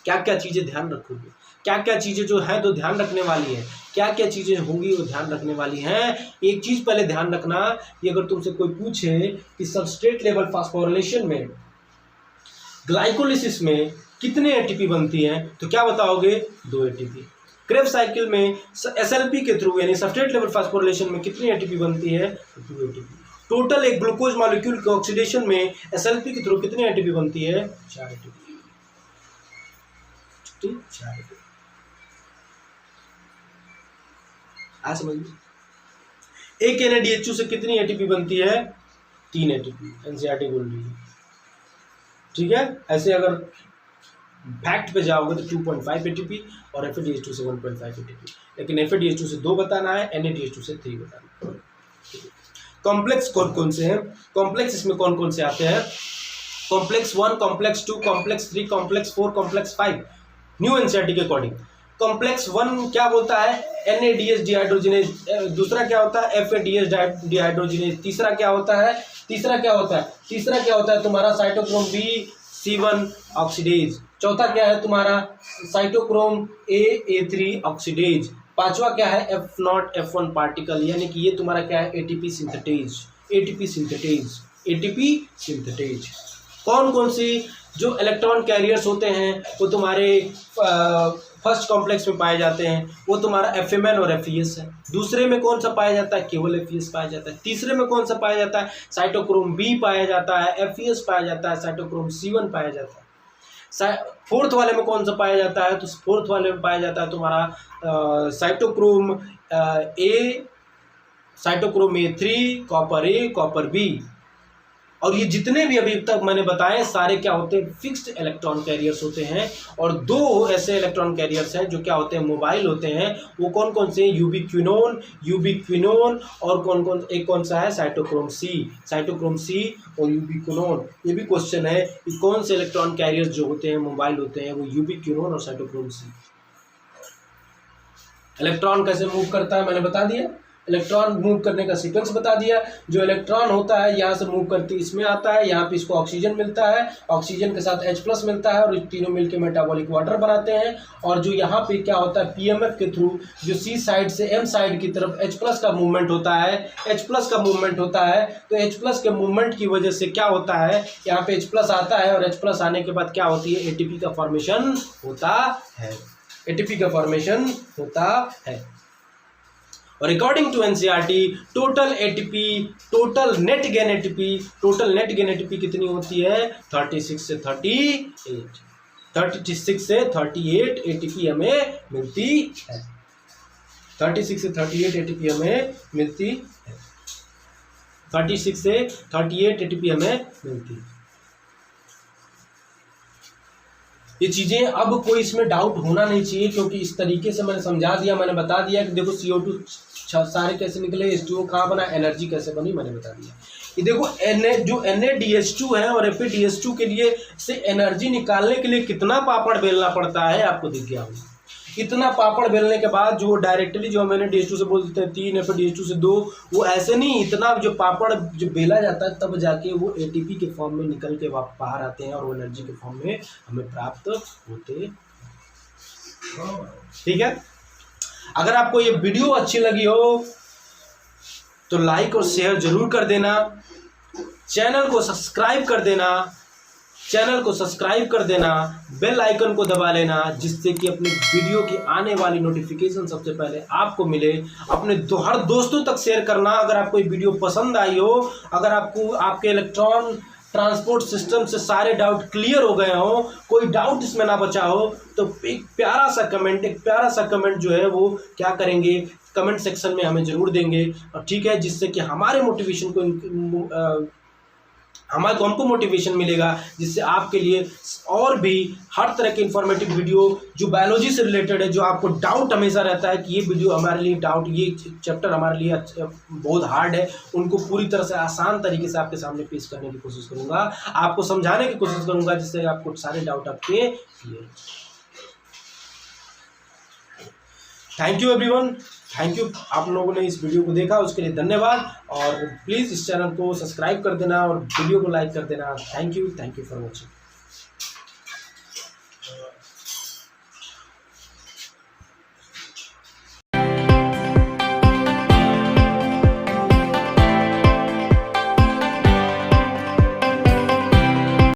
[SPEAKER 1] क्या क्या चीज़ें ध्यान रखोगे, क्या क्या चीज़ें जो है तो ध्यान रखने वाली है, क्या क्या चीज़ें होंगी वो ध्यान रखने वाली हैं। एक चीज़ पहले ध्यान रखना कि अगर तुमसे कोई पूछे कि सबस्ट्रेट लेवल फास्फोरिलेशन में, ग्लाइकोलिसिस में कितने एटीपी बनती हैं, तो क्या बताओगे, 2 एटीपी। क्रेब्स साइकिल में SLP के थ्रू यानी सबस्ट्रेट लेवल फास्फोरिलेशन में कितनी एटीपी बनती है, 2 एटीपी। टोटल एक ग्लूकोज मॉलिक्यूल के ऑक्सीडेशन में SLP के थ्रू कितनी एटीपी बनती है, 4 एटीपी। आज समझिए, एक NADH2 से कितनी एटीपी बनती है, 3 एटीपी। एनसीईआरटी बोल रही है, ठीक है। ऐसे अगर फैक्ट पे जाओगे तो 2.5 ATP और FADH2 से 1.5 ATP, लेकिन FADH2 से 2 बताना है, NADH2 से 3 बताना है। कॉम्प्लेक्स कौन कौन से हैं? कॉम्प्लेक्स इसमें कौन कौन से आते हैं? Complex 1, complex 2, complex 3, complex 4, complex 5, new NCERT के अकॉर्डिंग। कॉम्प्लेक्स 1 क्या बोलता है? NADH dehydrogenase. दूसरा क्या होता है? FADH dehydrogenase. तीसरा क्या होता है? तीसरा क्या होता है तुम्हारा? Cytochrome B/C1 oxidase. चौथा क्या है तुम्हारा? Cytochrome A/A3 oxidase. पांचवा क्या है? F0 F1 पार्टिकल, यानी कि ये तुम्हारा क्या है? ATP synthetase. कौन कौन सी जो इलेक्ट्रॉन कैरियर्स होते हैं वो तुम्हारे फर्स्ट कॉम्प्लेक्स में पाए जाते हैं? वो तुम्हारा FMN और FES है। दूसरे में कौन सा पाया जाता है? केवल FES पाया जाता है। तीसरे में कौन सा पाया जाता है? साइटोक्रोम B पाया जाता है, FES पाया जाता है, साइटोक्रोम C1 पाया जाता है। फोर्थ वाले में कौन सा पाया जाता है? तो फोर्थ वाले में पाया जाता है तुम्हारा cytochrome cytochrome A3, copper A, copper B। और ये जितने भी अभी तक मैंने बताए सारे क्या होते हैं? फिक्स्ड इलेक्ट्रॉन कैरियर्स होते हैं। और दो ऐसे इलेक्ट्रॉन कैरियर्स हैं जो क्या होते हैं? मोबाइल होते हैं। वो कौन कौन से? यूबिक्विनोन और एक कौन सा है? साइटोक्रोम C और यूबिक्विनोन। ये भी क्वेश्चन है कि कौन से इलेक्ट्रॉन कैरियर्स जो होते हैं मोबाइल होते हैं? वो यूबिक्विनोन और साइटोक्रोम C। इलेक्ट्रॉन कैसे मूव करता है मैंने बता दिया। इलेक्ट्रॉन मूव करने का सीक्वेंस बता दिया। जो इलेक्ट्रॉन होता है यहाँ से मूव करती इसमें आता है, यहाँ पे इसको ऑक्सीजन मिलता है, ऑक्सीजन के साथ H+ मिलता है और तीनों मिलकर मेटाबॉलिक वाटर बनाते हैं। और जो यहाँ पे क्या होता है? PMF के थ्रू जो C साइड से M साइड की तरफ H+ का मूवमेंट होता है, तो H+ के मूवमेंट की वजह से क्या होता है? यहाँ पे H+ आता है और H+ आने के बाद क्या होती है? ATP का फॉर्मेशन होता है। और according to NCERT total net gain ATP कितनी होती है? 36 से 38 एटीपी हमें मिलती है। 36 से 38 एटीपी हमें मिलती है। 36 से 38 एटीपी हमें मिलती है। ये चीज़ें अब कोई इसमें डाउट होना नहीं चाहिए, क्योंकि इस तरीके से मैंने समझा दिया, मैंने बता दिया कि देखो CO2 सारे कैसे निकले, H2O कहाँ बना, एनर्जी कैसे बनी, मैंने बता दिया। ये देखो जो NADH2 है और FADH2 के लिए से एनर्जी निकालने के लिए कितना पापड़ बेलना पड़ता है आपको दिख गया होगा। इतना पापड़ बेलने के बाद जो डायरेक्टली जो मैंने DH2 से बोल देते हैं 3, FADH2 से 2, वो ऐसे नहीं, इतना जो पापड़ जो बेला जाता है तब जाके वो ATP के फॉर्म में निकल के बाहर आते हैं और वो एनर्जी के फॉर्म में हमें प्राप्त होते हैं। ठीक है, अगर आपको ये वीडियो अच्छी लगी हो तो लाइक और शेयर जरूर कर देना, चैनल को सब्सक्राइब कर देना, बेल आइकन को दबा लेना, जिससे कि अपनी वीडियो की आने वाली नोटिफिकेशन सबसे पहले आपको मिले। अपने हर दोस्तों तक शेयर करना अगर आपको ये वीडियो पसंद आई हो, अगर आपको आपके इलेक्ट्रॉन ट्रांसपोर्ट सिस्टम से सारे डाउट क्लियर हो गए हो, कोई डाउट इसमें ना बचा हो, तो एक प्यारा सा कमेंट जो है वो क्या करेंगे, कमेंट सेक्शन में हमें जरूर देंगे। और ठीक है, जिससे कि हमको मोटिवेशन मिलेगा, जिससे आपके लिए और भी हर तरह के इंफॉर्मेटिव वीडियो जो बायोलॉजी से रिलेटेड है, जो आपको डाउट हमेशा रहता है कि ये वीडियो हमारे लिए ये चैप्टर हमारे लिए बहुत हार्ड है, उनको पूरी तरह से आसान तरीके से आपके सामने पेश करने की कोशिश करूंगा, आपको समझाने की कोशिश करूंगा, जिससे आपको सारे डाउट आपके clear. Thank you everyone, thank you आप लोगों ने इस वीडियो को देखा उसके लिए धन्यवाद। और प्लीज़ इस चैनल को सब्सक्राइब कर देना और वीडियो को लाइक कर देना। Thank you for watching.